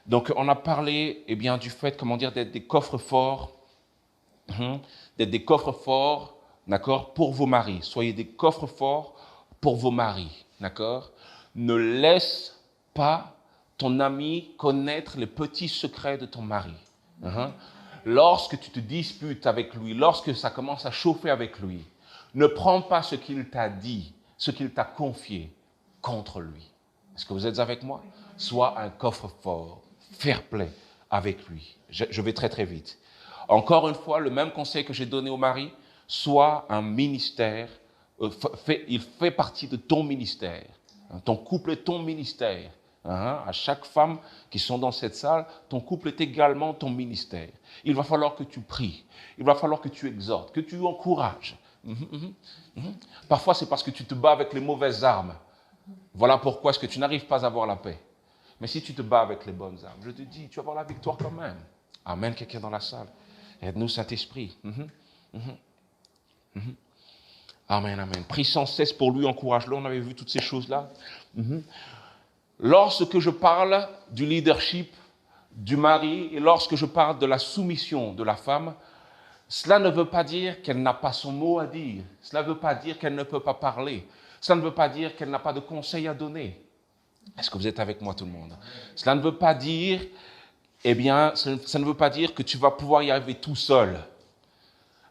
Donc, on a parlé du fait, d'être des coffres forts, d'accord, pour vos maris. Soyez des coffres forts pour vos maris, d'accord? Ne laisse pas ton ami connaître les petits secrets de ton mari. Lorsque tu te disputes avec lui, lorsque ça commence à chauffer avec lui, ne prends pas ce qu'il t'a dit, ce qu'il t'a confié contre lui. Est-ce que vous êtes avec moi? Sois un coffre-fort, fair play avec lui. Je vais très très vite. Encore une fois, le même conseil que j'ai donné au mari, sois un ministère, il fait partie de ton ministère. Ton couple est ton ministère. À chaque femme qui sont dans cette salle, ton couple est également ton ministère. Il va falloir que tu pries, il va falloir que tu exhortes, que tu encourages. Parfois, c'est parce que tu te bats avec les mauvaises armes. Voilà pourquoi est-ce que tu n'arrives pas à avoir la paix. Mais si tu te bats avec les bonnes armes, je te dis, tu vas avoir la victoire quand même. Amen, quelqu'un dans la salle. Aide-nous, Saint-Esprit. Amen, amen. Prie sans cesse pour lui, encourage-le. On avait vu toutes ces choses-là. Lorsque je parle du leadership du mari et lorsque je parle de la soumission de la femme, cela ne veut pas dire qu'elle n'a pas son mot à dire. Cela ne veut pas dire qu'elle ne peut pas parler. Cela ne veut pas dire qu'elle n'a pas de conseils à donner. Est-ce que vous êtes avec moi, tout le monde? Cela ne veut pas dire, ça ne veut pas dire que tu vas pouvoir y arriver tout seul.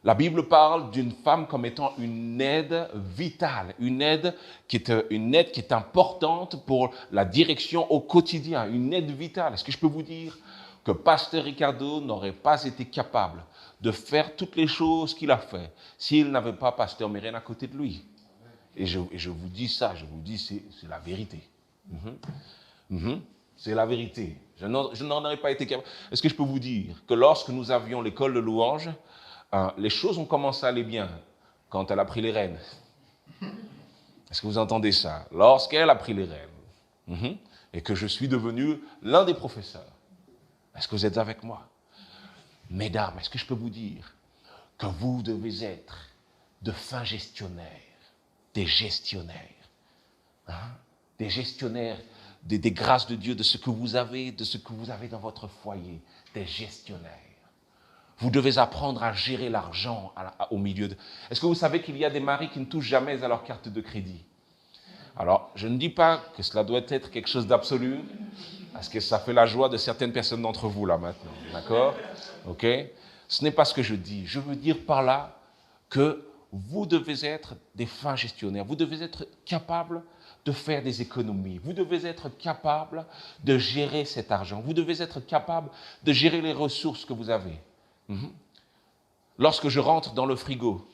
La Bible parle d'une femme comme étant une aide vitale, une aide qui est importante pour la direction au quotidien, une aide vitale. Est-ce que je peux vous dire que Pasteur Ricardo n'aurait pas été capable de faire toutes les choses qu'il a fait s'il n'avait pas Pasteur Mérène à côté de lui? Et je vous dis ça, je vous dis, c'est la vérité. C'est la vérité. Je n'en aurais pas été capable. Est-ce que je peux vous dire que lorsque nous avions l'école de louanges, les choses ont commencé à aller bien quand elle a pris les rênes. Est-ce que vous entendez ça? Lorsqu'elle a pris les rênes et que je suis devenu l'un des professeurs. Est-ce que vous êtes avec moi? Mesdames, est-ce que je peux vous dire que vous devez être de fins gestionnaires, des gestionnaires, des gestionnaires des grâces de Dieu, de ce que vous avez, dans votre foyer, des gestionnaires. Vous devez apprendre à gérer l'argent au milieu de... Est-ce que vous savez qu'il y a des maris qui ne touchent jamais à leur carte de crédit? Alors, je ne dis pas que cela doit être quelque chose d'absolu, parce que ça fait la joie de certaines personnes d'entre vous, là, maintenant. D'accord? OK? Ce n'est pas ce que je dis. Je veux dire par là que vous devez être des fins gestionnaires. Vous devez être capable de faire des économies. Vous devez être capable de gérer cet argent. Vous devez être capable de gérer les ressources que vous avez. Lorsque je rentre dans le frigo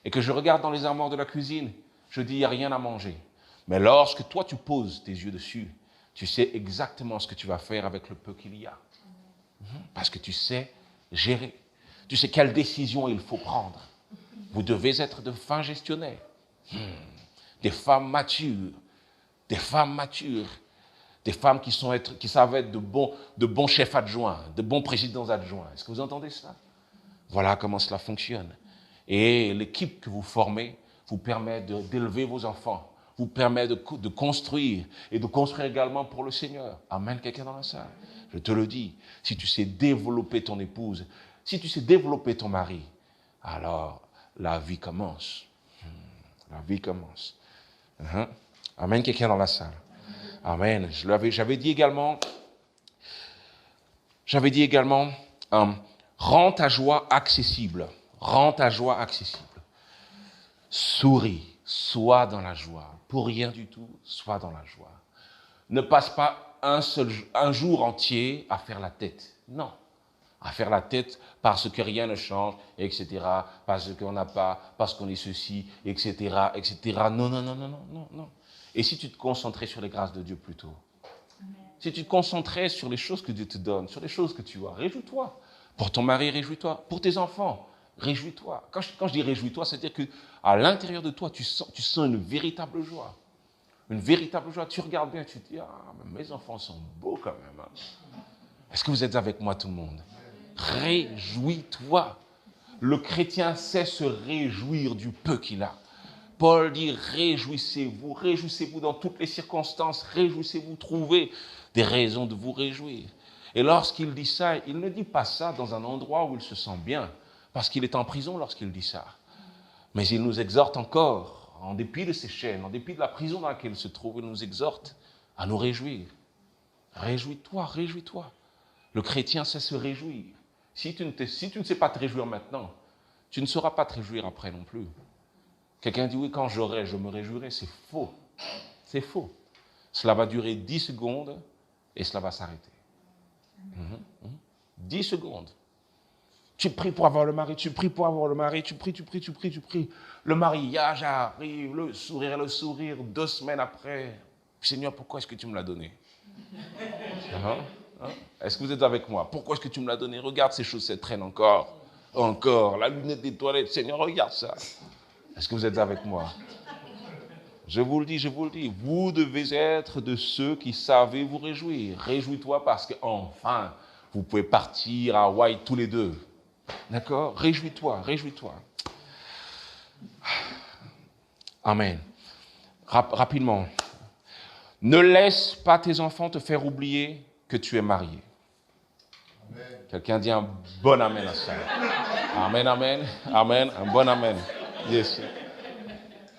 et que je regarde dans les armoires de la cuisine, je dis, il n'y a rien à manger. Mais lorsque toi, tu poses tes yeux dessus, tu sais exactement ce que tu vas faire avec le peu qu'il y a. Parce que tu sais gérer. Tu sais quelle décision il faut prendre. Vous devez être de fins gestionnaires. Des femmes matures. Des femmes matures. Des femmes qui savent être de bons chefs adjoints, de bons présidents adjoints. Est-ce que vous entendez ça? Voilà comment cela fonctionne. Et l'équipe que vous formez vous permet d'élever vos enfants, vous permet de construire et de construire également pour le Seigneur. Amen, quelqu'un dans la salle. Je te le dis, si tu sais développer ton épouse, si tu sais développer ton mari, alors la vie commence. La vie commence. Amen, quelqu'un dans la salle. Amen. J'avais dit également, rends ta joie accessible. Rends ta joie accessible. Souris, sois dans la joie. Pour rien du tout, sois dans la joie. Ne passe pas un jour entier à faire la tête. Non. À faire la tête parce que rien ne change, etc. Parce qu'on n'a pas, parce qu'on est ceci, etc., etc. Non, non, non, non, non, non, non. Et si tu te concentrais sur les grâces de Dieu plutôt? Si tu te concentrais sur les choses que Dieu te donne, sur les choses que tu as, réjouis-toi. Pour ton mari, réjouis-toi. Pour tes enfants, réjouis-toi. Quand je dis réjouis-toi, c'est-à-dire qu'à l'intérieur de toi, tu sens une véritable joie. Une véritable joie. Tu regardes bien, tu te dis, mes enfants sont beaux quand même. Est-ce que vous êtes avec moi, tout le monde? Réjouis-toi. Le chrétien sait se réjouir du peu qu'il a. Paul dit, réjouissez-vous dans toutes les circonstances, réjouissez-vous, trouvez des raisons de vous réjouir. Et lorsqu'il dit ça, il ne dit pas ça dans un endroit où il se sent bien, parce qu'il est en prison lorsqu'il dit ça. Mais il nous exhorte encore, en dépit de ses chaînes, en dépit de la prison dans laquelle il se trouve, il nous exhorte à nous réjouir. Réjouis-toi, réjouis-toi. Le chrétien sait se réjouir. Si tu ne sais pas te réjouir maintenant, tu ne sauras pas te réjouir après non plus. Quelqu'un dit, oui, quand j'aurai, je me réjouirai. C'est faux. C'est faux. Cela va durer 10 secondes et cela va s'arrêter. 10 secondes. Tu pries pour avoir le mari, tu pries pour avoir le mari, tu pries. Le mariage arrive, le sourire, 2 semaines après. Seigneur, pourquoi est-ce que tu me l'as donné? Est-ce que vous êtes avec moi? Pourquoi est-ce que tu me l'as donné? Regarde, ces chaussettes traînent encore. Encore. La lunette des toilettes. Seigneur, regarde ça. Est-ce que vous êtes avec moi? Je vous le dis, vous devez être de ceux qui savent vous réjouir. Réjouis-toi parce qu'enfin, vous pouvez partir à Hawaï tous les deux. D'accord? Réjouis-toi, réjouis-toi. Amen. Rapidement. Ne laisse pas tes enfants te faire oublier que tu es marié. Amen. Quelqu'un dit un bon amen à ça. Amen, amen, amen, un bon amen. Yes.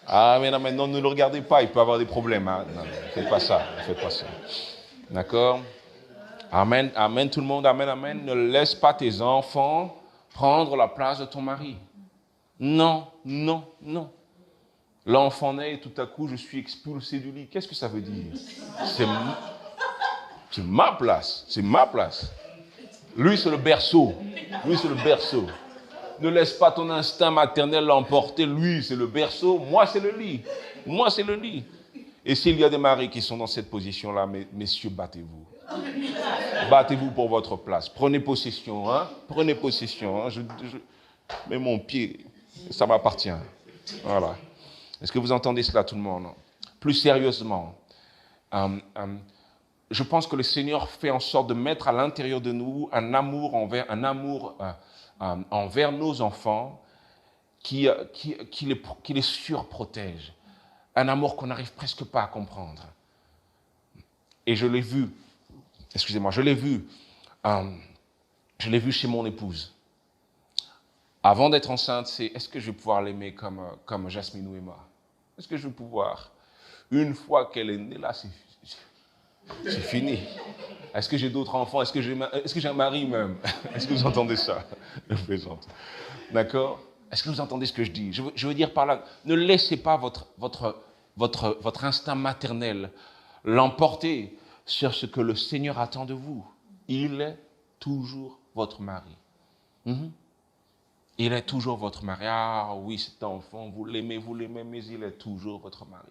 Amen, amen. Non, ne le regardez pas, il peut avoir des problèmes. Hein. Non, ne faites pas ça, ne faites pas ça. D'accord? Amen, amen tout le monde, amen, amen. Ne laisse pas tes enfants prendre la place de ton mari. Non, non, non. L'enfant naît et tout à coup, je suis expulsé du lit. Qu'est-ce que ça veut dire? C'est ma place, c'est ma place. Lui, c'est le berceau. Lui, c'est le berceau. Ne laisse pas ton instinct maternel l'emporter. Lui, c'est le berceau. Moi, c'est le lit. Moi, c'est le lit. Et s'il y a des maris qui sont dans cette position-là, messieurs, battez-vous. Battez-vous pour votre place. Prenez possession. Hein? Prenez possession. Hein? Je mets mon pied. Ça m'appartient. Voilà. Est-ce que vous entendez cela, tout le monde? Plus sérieusement, je pense que le Seigneur fait en sorte de mettre à l'intérieur de nous un amour envers nos enfants qui les surprotège. Un amour qu'on n'arrive presque pas à comprendre. Et je l'ai vu, je l'ai vu chez mon épouse. Avant d'être enceinte, c'est est-ce que je vais pouvoir l'aimer comme Jasmine ou Emma? Est-ce que je vais pouvoir? Une fois qu'elle est née, là, c'est fini. Est-ce que j'ai d'autres enfants? Est-ce que j'ai un mari même? Est-ce que vous entendez ça? Je plaisante. D'accord? Est-ce que vous entendez ce que je dis? Je veux dire par là, ne laissez pas votre instinct maternel l'emporter sur ce que le Seigneur attend de vous. Il est toujours votre mari. Il est toujours votre mari. Ah oui, cet enfant, vous l'aimez, mais il est toujours votre mari.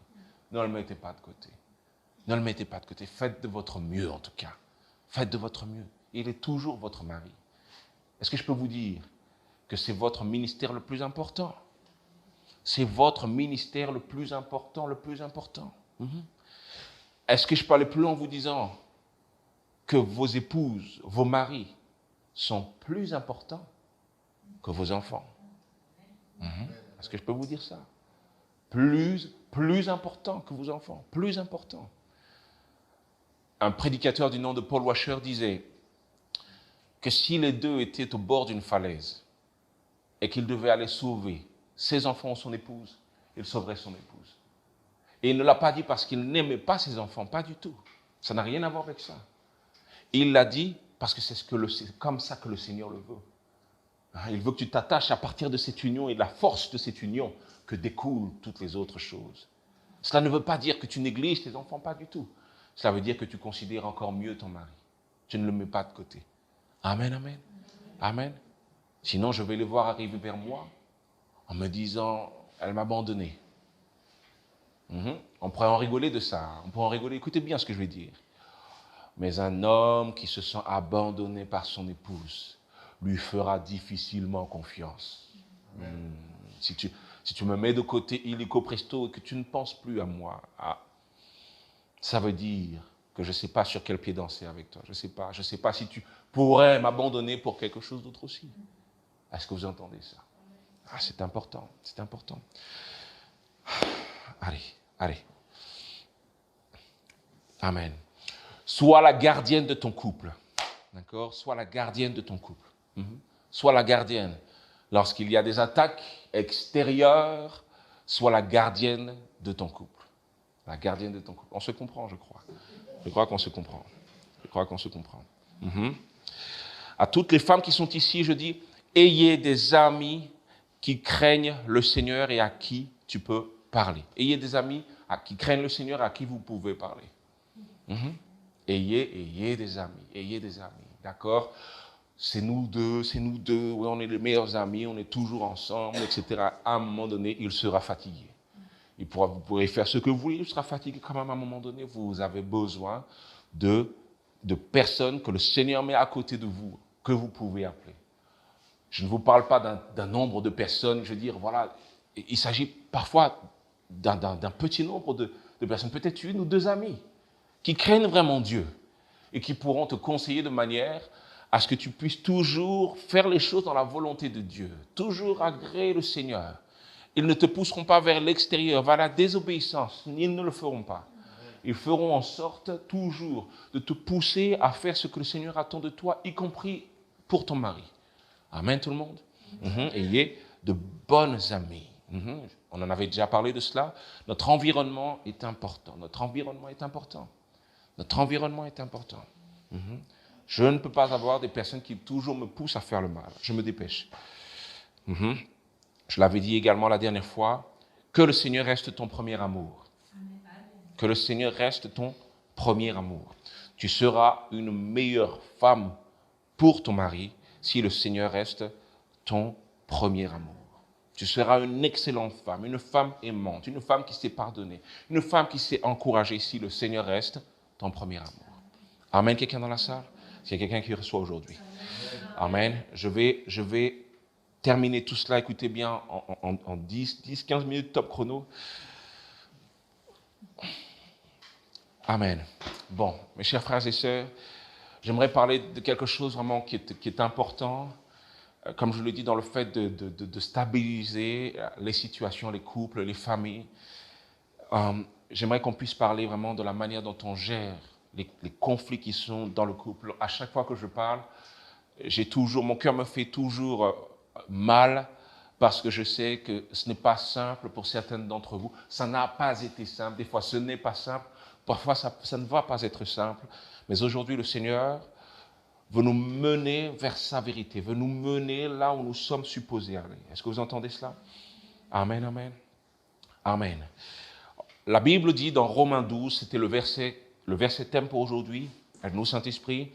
Ne le mettez pas de côté. Ne le mettez pas de côté. Faites de votre mieux, en tout cas. Faites de votre mieux. Il est toujours votre mari. Est-ce que je peux vous dire que c'est votre ministère le plus important? C'est votre ministère le plus important, le plus important. Est-ce que je peux aller plus loin en vous disant que vos épouses, vos maris sont plus importants que vos enfants? Est-ce que je peux vous dire ça? Plus important que vos enfants, plus important. Un prédicateur du nom de Paul Washer disait que si les deux étaient au bord d'une falaise et qu'il devait aller sauver ses enfants ou son épouse, il sauverait son épouse. Et il ne l'a pas dit parce qu'il n'aimait pas ses enfants, pas du tout. Ça n'a rien à voir avec ça. Il l'a dit parce que c'est comme ça que le Seigneur le veut. Il veut que tu t'attaches à partir de cette union et de la force de cette union que découlent toutes les autres choses. Cela ne veut pas dire que tu négliges tes enfants, pas du tout. Cela veut dire que tu considères encore mieux ton mari. Tu ne le mets pas de côté. Amen, amen. Amen. Sinon, je vais les voir arriver vers moi en me disant, elle m'a abandonné. On pourrait en rigoler de ça. On pourrait en rigoler. Écoutez bien ce que je vais dire. Mais un homme qui se sent abandonné par son épouse lui fera difficilement confiance. Si tu me mets de côté illico presto et que tu ne penses plus à moi, ça veut dire que je ne sais pas sur quel pied danser avec toi. Je ne sais pas si tu pourrais m'abandonner pour quelque chose d'autre aussi. Est-ce que vous entendez ça? C'est important, c'est important. Allez. Amen. Sois la gardienne de ton couple. D'accord? Sois la gardienne de ton couple. Sois la gardienne. Lorsqu'il y a des attaques extérieures, sois la gardienne de ton couple. La gardienne de ton couple. On se comprend, je crois. Je crois qu'on se comprend. À toutes les femmes qui sont ici, je dis, ayez des amis qui craignent le Seigneur et à qui tu peux parler. Ayez des amis qui craignent le Seigneur et à qui vous pouvez parler. Ayez des amis, d'accord? C'est nous deux, oui, on est les meilleurs amis, on est toujours ensemble, etc. À un moment donné, il sera fatigué. Vous pourrez faire ce que vous voulez, il sera fatigué quand même à un moment donné. Vous avez besoin de personnes que le Seigneur met à côté de vous, que vous pouvez appeler. Je ne vous parle pas d'un nombre de personnes, je veux dire, voilà, il s'agit parfois d'un petit nombre de personnes, peut-être une ou deux amis, qui craignent vraiment Dieu et qui pourront te conseiller de manière à ce que tu puisses toujours faire les choses dans la volonté de Dieu, toujours agréer le Seigneur. Ils ne te pousseront pas vers l'extérieur, vers la désobéissance, ils ne le feront pas. Ils feront en sorte toujours de te pousser à faire ce que le Seigneur attend de toi, y compris pour ton mari. Amen tout le monde. Ayez de bonnes amies. On en avait déjà parlé de cela. Notre environnement est important. Notre environnement est important. Notre environnement est important. Je ne peux pas avoir des personnes qui toujours me poussent à faire le mal. Je me dépêche. Je l'avais dit également la dernière fois, que le Seigneur reste ton premier amour. Que le Seigneur reste ton premier amour. Tu seras une meilleure femme pour ton mari si le Seigneur reste ton premier amour. Tu seras une excellente femme, une femme aimante, une femme qui sait pardonner, une femme qui sait encourager si le Seigneur reste ton premier amour. Amen, quelqu'un dans la salle? S'il y a quelqu'un qui reçoit aujourd'hui. Amen. Je vais terminer tout cela, écoutez bien, en 10-15 minutes top chrono. Amen. Bon, mes chers frères et sœurs, j'aimerais parler de quelque chose vraiment qui est important, comme je le dis, dans le fait de stabiliser les situations, les couples, les familles. J'aimerais qu'on puisse parler vraiment de la manière dont on gère les conflits qui sont dans le couple. À chaque fois que je parle, mon cœur me fait toujours mal parce que je sais que ce n'est pas simple pour certaines d'entre vous. Ça n'a pas été simple. Des fois, ce n'est pas simple. Parfois, ça ne va pas être simple. Mais aujourd'hui, le Seigneur veut nous mener vers sa vérité, veut nous mener là où nous sommes supposés aller. Est-ce que vous entendez cela? Amen, amen. Amen. La Bible dit dans Romains 12, c'était le verset thème pour aujourd'hui, aide-nous Saint-Esprit,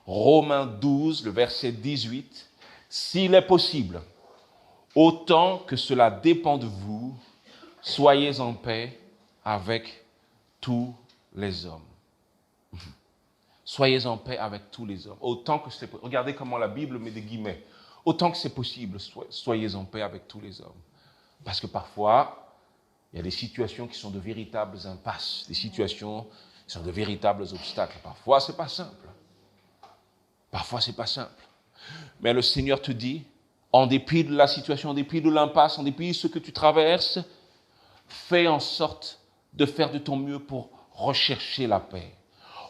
Romains 12, le verset 18, « S'il est possible, autant que cela dépend de vous, soyez en paix avec tous les hommes. » Soyez en paix avec tous les hommes. Autant que c'est possible. Regardez comment la Bible met des guillemets. Autant que c'est possible, soyez en paix avec tous les hommes. Parce que parfois, il y a des situations qui sont de véritables impasses, des situations qui sont de véritables obstacles. Parfois, ce n'est pas simple. Parfois, ce n'est pas simple. Mais le Seigneur te dit, en dépit de la situation, en dépit de l'impasse, en dépit de ce que tu traverses, fais en sorte de faire de ton mieux pour rechercher la paix.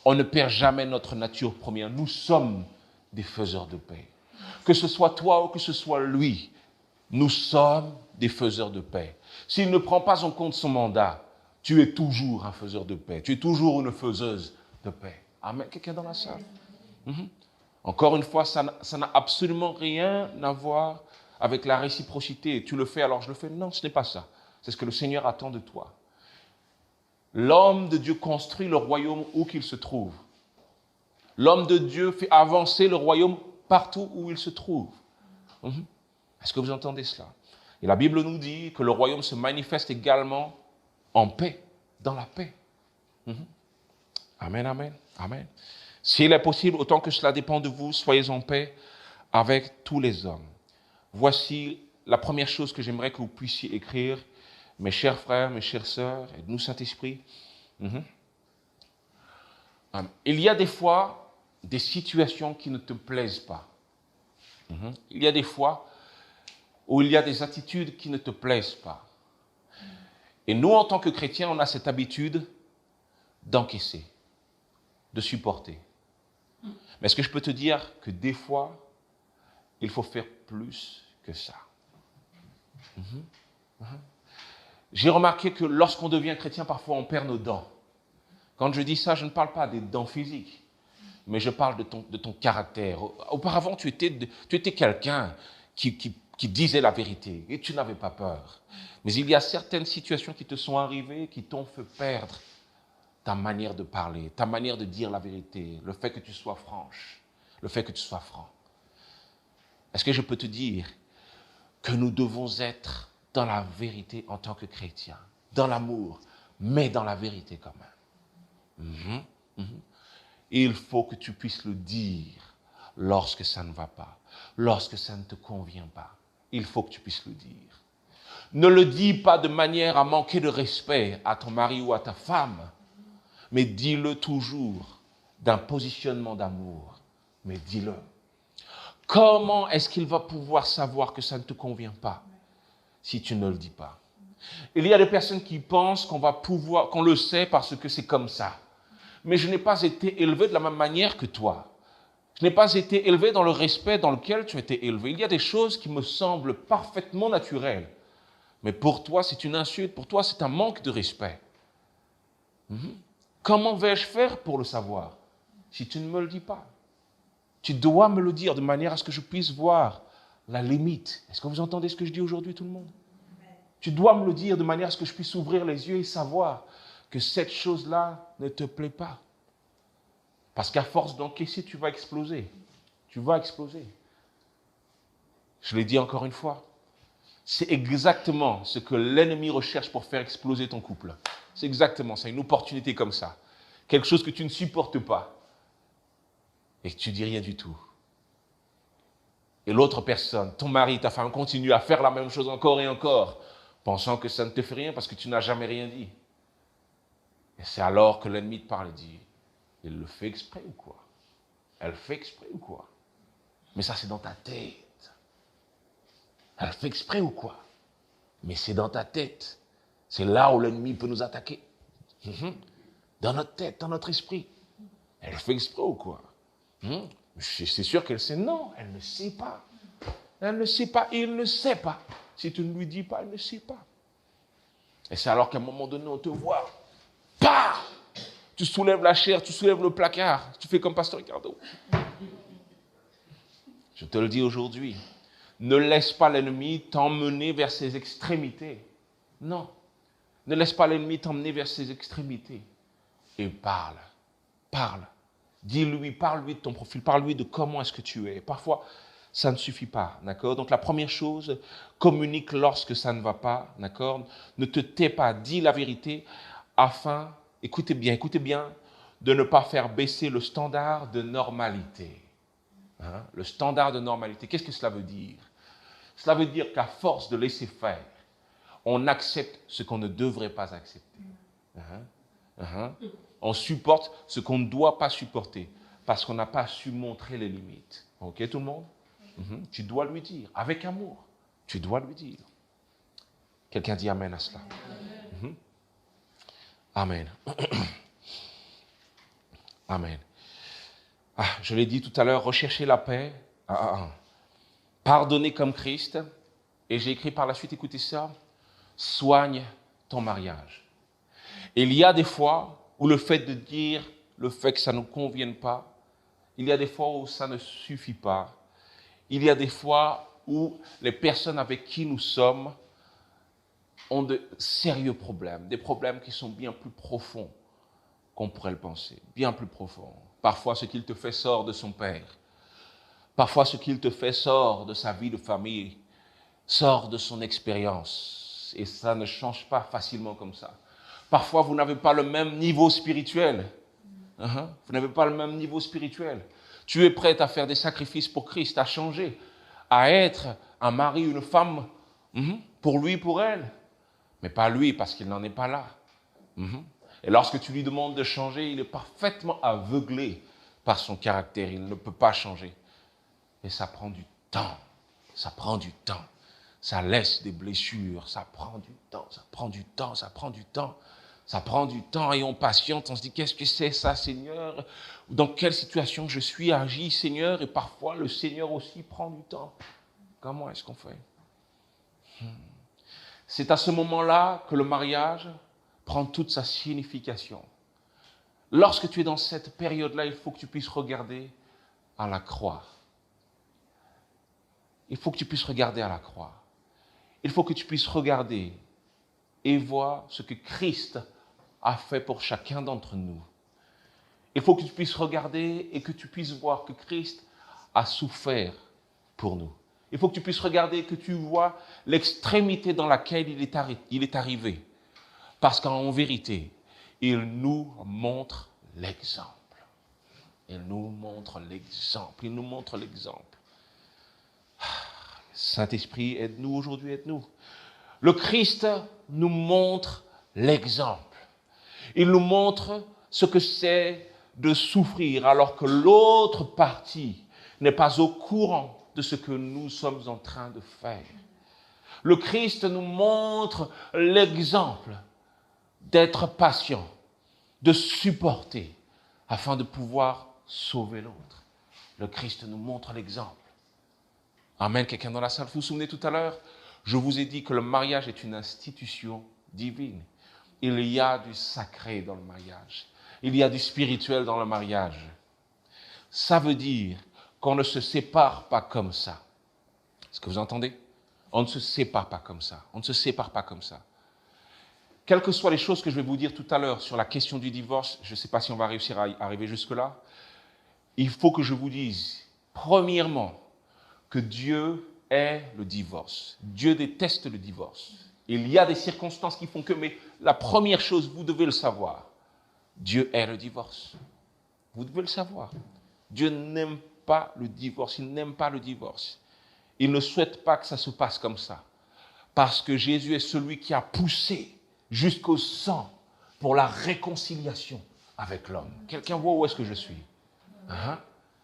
On ne perd jamais notre nature première. Nous sommes des faiseurs de paix. Que ce soit toi ou que ce soit lui, nous sommes des faiseurs de paix. S'il ne prend pas en compte son mandat, tu es toujours un faiseur de paix. Tu es toujours une faiseuse de paix. Amen. Quelqu'un dans la salle? Encore une fois, ça n'a absolument rien à voir avec la réciprocité. Tu le fais, alors je le fais. Non, ce n'est pas ça. C'est ce que le Seigneur attend de toi. L'homme de Dieu construit le royaume où qu'il se trouve. L'homme de Dieu fait avancer le royaume partout où il se trouve. Est-ce que vous entendez cela? Et la Bible nous dit que le royaume se manifeste également en paix, dans la paix. Amen, amen, amen. S'il est possible, autant que cela dépend de vous, soyez en paix avec tous les hommes. Voici la première chose que j'aimerais que vous puissiez écrire, mes chers frères, mes chères sœurs, aide-nous Saint-Esprit. Il y a des fois des situations qui ne te plaisent pas. Il y a des fois où il y a des attitudes qui ne te plaisent pas. Et nous, en tant que chrétiens, on a cette habitude d'encaisser, de supporter. Mais est-ce que je peux te dire que des fois, il faut faire plus que ça? J'ai remarqué que lorsqu'on devient chrétien, parfois on perd nos dents. Quand je dis ça, je ne parle pas des dents physiques, mais je parle de ton caractère. Auparavant, tu étais quelqu'un qui disait la vérité et tu n'avais pas peur. Mais il y a certaines situations qui te sont arrivées qui t'ont fait perdre ta manière de parler, ta manière de dire la vérité, le fait que tu sois franche, le fait que tu sois franc. Est-ce que je peux te dire que nous devons être dans la vérité en tant que chrétiens, dans l'amour, mais dans la vérité quand même. Il faut que tu puisses le dire lorsque ça ne va pas, lorsque ça ne te convient pas. Il faut que tu puisses le dire. Ne le dis pas de manière à manquer de respect à ton mari ou à ta femme, mais dis-le toujours d'un positionnement d'amour. Mais dis-le. Comment est-ce qu'il va pouvoir savoir que ça ne te convient pas si tu ne le dis pas? Il y a des personnes qui pensent qu'on le sait parce que c'est comme ça. Mais je n'ai pas été élevé de la même manière que toi. Je n'ai pas été élevé dans le respect dans lequel tu as été élevé. Il y a des choses qui me semblent parfaitement naturelles. Mais pour toi, c'est une insulte. Pour toi, c'est un manque de respect. Comment vais-je faire pour le savoir si tu ne me le dis pas? Tu dois me le dire de manière à ce que je puisse voir la limite. Est-ce que vous entendez ce que je dis aujourd'hui, tout le monde? Tu dois me le dire de manière à ce que je puisse ouvrir les yeux et savoir que cette chose-là ne te plaît pas. Parce qu'à force d'encaisser, tu vas exploser. Tu vas exploser. Je l'ai dit encore une fois. C'est exactement ce que l'ennemi recherche pour faire exploser ton couple. C'est exactement ça, une opportunité comme ça. Quelque chose que tu ne supportes pas. Et que tu dis rien du tout. Et l'autre personne, ton mari, ta femme, continue à faire la même chose encore et encore, pensant que ça ne te fait rien parce que tu n'as jamais rien dit. Et c'est alors que l'ennemi te parle et dit, il le fait exprès ou quoi? Elle fait exprès ou quoi? Mais ça, c'est dans ta tête. Elle fait exprès ou quoi? Mais c'est dans ta tête. C'est là où l'ennemi peut nous attaquer. Dans notre tête, dans notre esprit. Elle fait exprès ou quoi? C'est sûr qu'elle sait. Non, elle ne sait pas. Elle ne sait pas et il ne sait pas. Si tu ne lui dis pas, elle ne sait pas. Et c'est alors qu'à un moment donné, on te voit. Pah! Tu soulèves la chair, tu soulèves le placard. Tu fais comme Pasteur Ricardo. Je te le dis aujourd'hui. Ne laisse pas l'ennemi t'emmener vers ses extrémités. Non. Ne laisse pas l'ennemi t'emmener vers ses extrémités. Et parle. Parle. Dis-lui, parle-lui de ton profil, parle-lui de comment est-ce que tu es. Parfois, ça ne suffit pas, d'accord? Donc la première chose, communique lorsque ça ne va pas, d'accord? Ne te tais pas, dis la vérité afin, écoutez bien, de ne pas faire baisser le standard de normalité. Le standard de normalité, qu'est-ce que cela veut dire? Cela veut dire qu'à force de laisser faire, on accepte ce qu'on ne devrait pas accepter. On supporte ce qu'on ne doit pas supporter parce qu'on n'a pas su montrer les limites. Ok, tout le monde? Tu dois lui dire, avec amour, tu dois lui dire. Quelqu'un dit amen à cela? Amen. Amen. Je l'ai dit tout à l'heure, rechercher la paix. Pardonner comme Christ. Et j'ai écrit par la suite, écoutez ça, soigne ton mariage. Il y a des fois où le fait de dire le fait que ça ne nous convienne pas, il y a des fois où ça ne suffit pas. Il y a des fois où les personnes avec qui nous sommes ont de sérieux problèmes, des problèmes qui sont bien plus profonds qu'on pourrait le penser, bien plus profonds. Parfois, ce qu'il te fait sort de son père. Parfois, ce qu'il te fait sort de sa vie de famille, sort de son expérience. Et ça ne change pas facilement comme ça. Parfois, vous n'avez pas le même niveau spirituel. Vous n'avez pas le même niveau spirituel. Tu es prêt à faire des sacrifices pour Christ, à changer, à être un mari, une femme, pour lui, pour elle. Mais pas lui, parce qu'il n'en est pas là. Et lorsque tu lui demandes de changer, il est parfaitement aveuglé par son caractère. Il ne peut pas changer. Et ça prend du temps. Ça prend du temps. Ça laisse des blessures. Ça prend du temps. Ça prend du temps. Ça prend du temps. Ça prend du temps et on patiente. On se dit, qu'est-ce que c'est ça, Seigneur? Dans quelle situation je suis? Agis, Seigneur. Et parfois, le Seigneur aussi prend du temps. Comment est-ce qu'on fait? C'est à ce moment-là que le mariage prend toute sa signification. Lorsque tu es dans cette période-là, il faut que tu puisses regarder à la croix. Il faut que tu puisses regarder à la croix. Il faut que tu puisses regarder et voir ce que Christ a fait pour chacun d'entre nous. Il faut que tu puisses regarder et que tu puisses voir que Christ a souffert pour nous. Il faut que tu puisses regarder et que tu vois l'extrémité dans laquelle il est arrivé. Parce qu'en vérité, il nous montre l'exemple. Il nous montre l'exemple. Il nous montre l'exemple. Saint-Esprit, aide-nous aujourd'hui, aide-nous. Le Christ nous montre l'exemple. Il nous montre ce que c'est de souffrir alors que l'autre partie n'est pas au courant de ce que nous sommes en train de faire. Le Christ nous montre l'exemple d'être patient, de supporter afin de pouvoir sauver l'autre. Le Christ nous montre l'exemple. Amen. Quelqu'un dans la salle, vous vous souvenez tout à l'heure, je vous ai dit que le mariage est une institution divine. Il y a du sacré dans le mariage. Il y a du spirituel dans le mariage. Ça veut dire qu'on ne se sépare pas comme ça. Est-ce que vous entendez? On ne se sépare pas comme ça. On ne se sépare pas comme ça. Quelles que soient les choses que je vais vous dire tout à l'heure sur la question du divorce, je ne sais pas si on va réussir à arriver jusque-là, il faut que je vous dise, premièrement, que Dieu est le divorce. Dieu déteste le divorce. Il y a des circonstances qui font que, mais la première chose, vous devez le savoir, Dieu est le divorce. Vous devez le savoir. Dieu n'aime pas le divorce, il n'aime pas le divorce. Il ne souhaite pas que ça se passe comme ça. Parce que Jésus est celui qui a poussé jusqu'au sang pour la réconciliation avec l'homme. Quelqu'un voit où est-ce que je suis?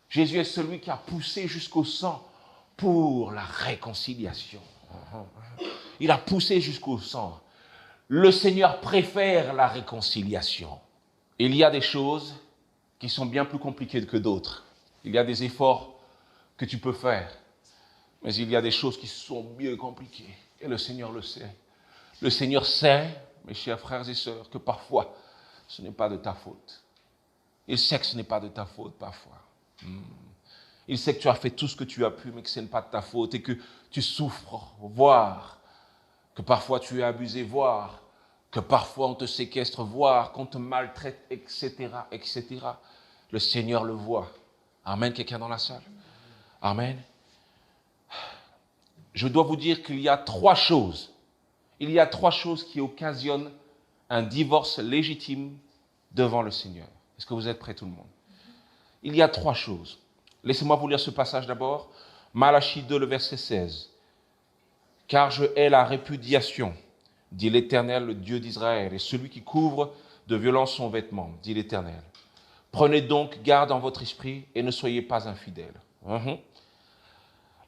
Jésus est celui qui a poussé jusqu'au sang pour la réconciliation. Il a poussé jusqu'au sang. Le Seigneur préfère la réconciliation. Il y a des choses qui sont bien plus compliquées que d'autres. Il y a des efforts que tu peux faire. Mais il y a des choses qui sont bien compliquées. Et le Seigneur le sait. Le Seigneur sait, mes chers frères et sœurs, que parfois, ce n'est pas de ta faute. Il sait que ce n'est pas de ta faute parfois. Il sait que tu as fait tout ce que tu as pu, mais que ce n'est pas de ta faute et que tu souffres, voire que parfois tu es abusé, voire que parfois on te séquestre, voire qu'on te maltraite, etc., etc. Le Seigneur le voit. Amen, quelqu'un dans la salle? Amen. Je dois vous dire qu'il y a trois choses. Il y a trois choses qui occasionnent un divorce légitime devant le Seigneur. Est-ce que vous êtes prêts tout le monde? Il y a trois choses. Laissez-moi vous lire ce passage d'abord. Malachie 2, le verset 16. « Car je hais la répudiation, dit l'Éternel, le Dieu d'Israël, et celui qui couvre de violence son vêtement, dit l'Éternel. Prenez donc garde en votre esprit et ne soyez pas infidèles. »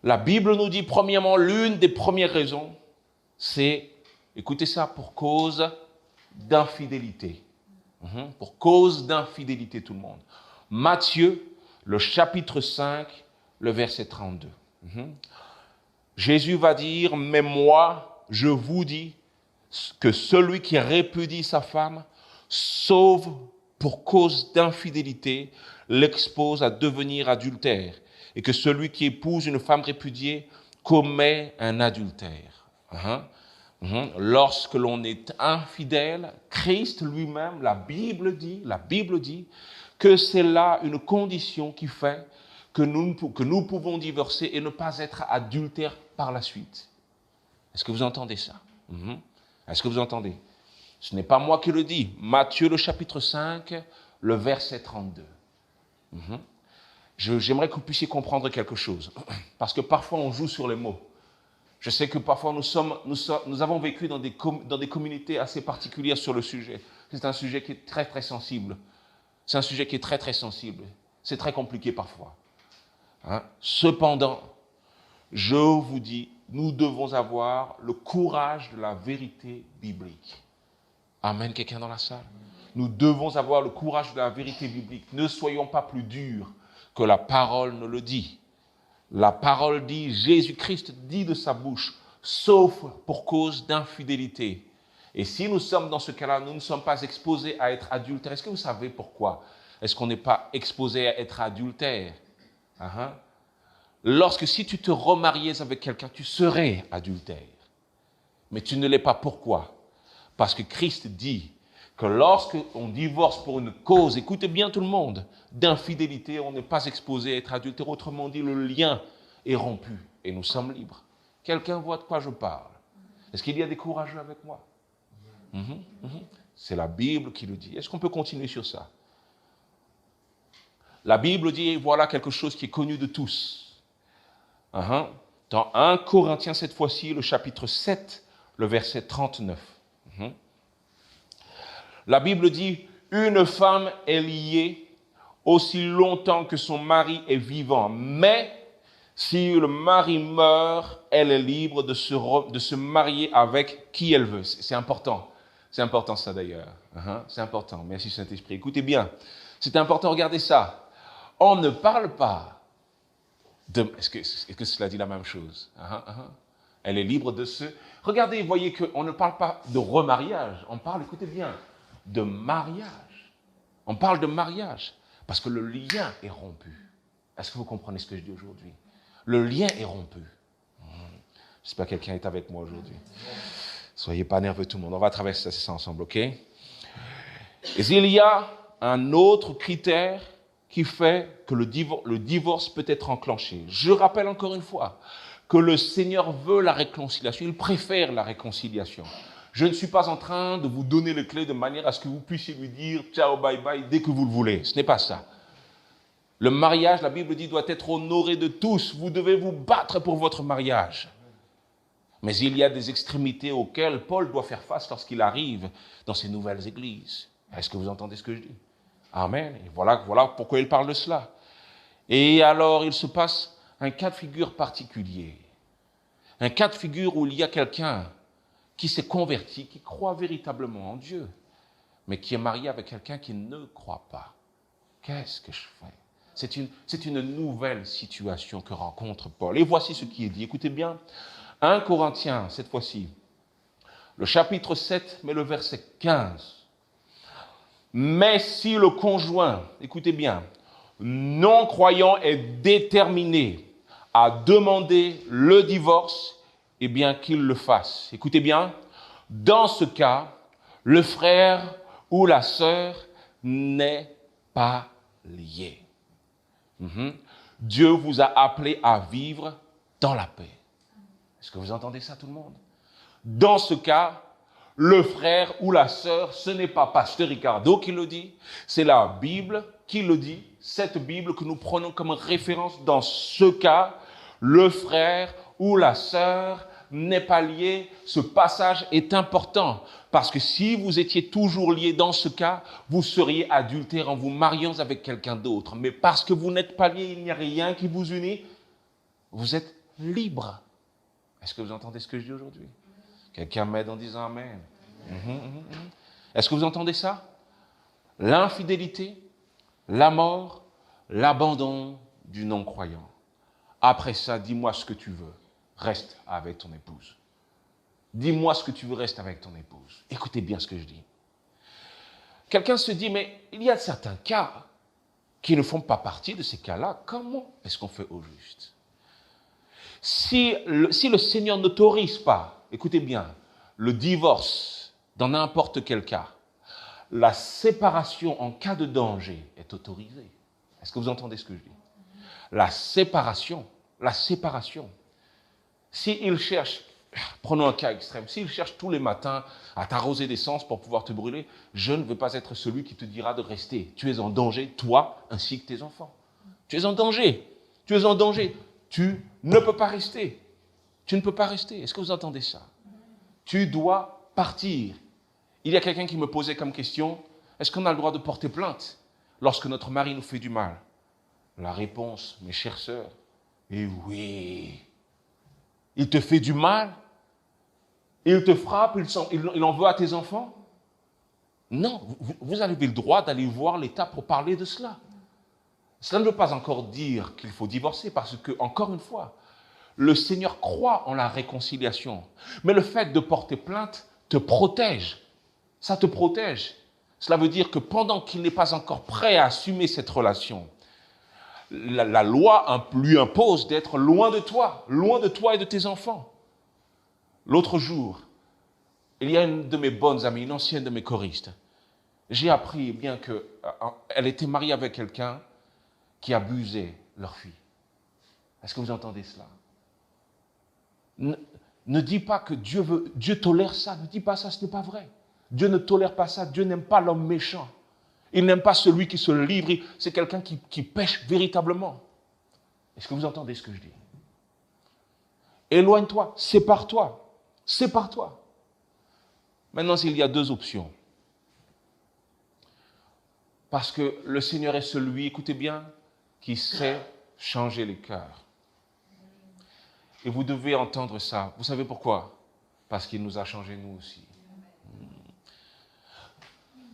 La Bible nous dit premièrement, l'une des premières raisons, c'est, écoutez ça, pour cause d'infidélité. Pour cause d'infidélité, tout le monde. Matthieu, le chapitre 5, le verset 32. Jésus va dire, mais moi, je vous dis que celui qui répudie sa femme, sauf pour cause d'infidélité, l'expose à devenir adultère, et que celui qui épouse une femme répudiée commet un adultère. Lorsque l'on est infidèle, Christ lui-même, la Bible dit que c'est là une condition qui fait que nous pouvons divorcer et ne pas être adultères par la suite. Est-ce que vous entendez ça? Est-ce que vous entendez? Ce n'est pas moi qui le dis. Matthieu, le chapitre 5, le verset 32. J'aimerais que vous puissiez comprendre quelque chose, parce que parfois on joue sur les mots. Je sais que parfois nous avons vécu dans des communautés assez particulières sur le sujet. C'est un sujet qui est très très sensible. C'est un sujet qui est très très sensible. C'est très compliqué parfois. Cependant, je vous dis, nous devons avoir le courage de la vérité biblique. Amen, quelqu'un dans la salle? Nous devons avoir le courage de la vérité biblique. Ne soyons pas plus durs que la parole ne le dit. La parole dit, Jésus-Christ dit de sa bouche, sauf pour cause d'infidélité. Et si nous sommes dans ce cas-là, nous ne sommes pas exposés à être adultères. Est-ce que vous savez pourquoi est-ce qu'on n'est pas exposé à être adultère? Lorsque si tu te remariais avec quelqu'un, tu serais adultère. Mais tu ne l'es pas. Pourquoi? Parce que Christ dit que lorsque on divorce pour une cause, écoutez bien tout le monde, d'infidélité, on n'est pas exposé à être adultère. Autrement dit, le lien est rompu et nous sommes libres. Quelqu'un voit de quoi je parle? Est-ce qu'il y a des courageux avec moi? C'est la Bible qui le dit. Est-ce qu'on peut continuer sur ça? La Bible dit, voilà quelque chose qui est connu de tous. Dans 1 Corinthiens, cette fois-ci, le chapitre 7, le verset 39. La Bible dit, une femme est liée aussi longtemps que son mari est vivant, mais si le mari meurt, elle est libre de se marier avec qui elle veut. C'est important. C'est important ça d'ailleurs. C'est important. Merci Saint-Esprit. Écoutez bien. C'est important, regardez ça. On ne parle pas de... Est-ce que cela dit la même chose? Elle est libre de se... Regardez, voyez qu'on ne parle pas de remariage. On parle, écoutez bien, de mariage. On parle de mariage. Parce que le lien est rompu. Est-ce que vous comprenez ce que je dis aujourd'hui? Le lien est rompu. J'espère que quelqu'un est avec moi aujourd'hui. Soyez pas nerveux tout le monde. On va traverser ça ensemble, ok? Et il y a un autre critère qui fait que le divorce peut être enclenché. Je rappelle encore une fois que le Seigneur veut la réconciliation. Il préfère la réconciliation. Je ne suis pas en train de vous donner les clés de manière à ce que vous puissiez lui dire « ciao, bye bye » dès que vous le voulez. Ce n'est pas ça. Le mariage, la Bible dit, doit être honoré de tous. Vous devez vous battre pour votre mariage. Mais il y a des extrémités auxquelles Paul doit faire face lorsqu'il arrive dans ces nouvelles églises. Est-ce que vous entendez ce que je dis? Amen. Et voilà pourquoi il parle de cela. Et alors, il se passe un cas de figure particulier. Un cas de figure où il y a quelqu'un qui s'est converti, qui croit véritablement en Dieu, mais qui est marié avec quelqu'un qui ne croit pas. Qu'est-ce que je fais? C'est une nouvelle situation que rencontre Paul. Et voici ce qui est dit. Écoutez bien, 1 Corinthiens, cette fois-ci, le chapitre 7, mais le verset 15. Mais si le conjoint, écoutez bien, non-croyant est déterminé à demander le divorce, eh bien qu'il le fasse. Écoutez bien, dans ce cas, le frère ou la sœur n'est pas lié. Dieu vous a appelé à vivre dans la paix. Est-ce que vous entendez ça, tout le monde? Dans ce cas, le frère ou la sœur, ce n'est pas Pasteur Ricardo qui le dit, c'est la Bible qui le dit, cette Bible que nous prenons comme référence. Dans ce cas, le frère ou la sœur n'est pas lié. Ce passage est important parce que si vous étiez toujours lié dans ce cas, vous seriez adultère en vous mariant avec quelqu'un d'autre. Mais parce que vous n'êtes pas lié, il n'y a rien qui vous unit, vous êtes libre. Est-ce que vous entendez ce que je dis aujourd'hui? Quelqu'un m'aide en disant Amen. Est-ce que vous entendez ça? L'infidélité, la mort, l'abandon du non-croyant. Après ça, dis-moi ce que tu veux. Reste avec ton épouse. Dis-moi ce que tu veux, reste avec ton épouse. Écoutez bien ce que je dis. Quelqu'un se dit, mais il y a certains cas qui ne font pas partie de ces cas-là. Comment est-ce qu'on fait au juste? Si le Seigneur n'autorise pas, écoutez bien, le divorce dans n'importe quel cas, la séparation en cas de danger est autorisée. Est-ce que vous entendez ce que je dis? La séparation. S'il cherche, prenons un cas extrême, s'il cherche tous les matins à t'arroser d'essence pour pouvoir te brûler, je ne veux pas être celui qui te dira de rester. Tu es en danger, toi ainsi que tes enfants. Tu es en danger. Tu es en danger. Tu ne peux pas rester. Tu ne peux pas rester. Est-ce que vous entendez ça? Tu dois partir. Il y a quelqu'un qui me posait comme question, est-ce qu'on a le droit de porter plainte lorsque notre mari nous fait du mal? La réponse, mes chères sœurs, est oui. Il te fait du mal? Il te frappe? Il en veut à tes enfants? Non, vous avez le droit d'aller voir l'État pour parler de cela. Cela ne veut pas encore dire qu'il faut divorcer parce que, encore une fois, le Seigneur croit en la réconciliation. Mais le fait de porter plainte te protège. Ça te protège. Cela veut dire que pendant qu'il n'est pas encore prêt à assumer cette relation, la loi lui impose d'être loin de toi et de tes enfants. L'autre jour, il y a une de mes bonnes amies, une ancienne de mes choristes. J'ai appris bien qu'elle était mariée avec quelqu'un qui abusait leur fille. Est-ce que vous entendez cela? Ne dis pas que Dieu tolère ça. Ne dis pas ça, ce n'est pas vrai. Dieu ne tolère pas ça. Dieu n'aime pas l'homme méchant. Il n'aime pas celui qui se livre. C'est quelqu'un qui pêche véritablement. Est-ce que vous entendez ce que je dis? Éloigne-toi, sépare-toi. Sépare-toi. Maintenant, il y a deux options. Parce que le Seigneur est celui, écoutez bien, qui sait changer les cœurs. Et vous devez entendre ça. Vous savez pourquoi? Parce qu'il nous a changés nous aussi.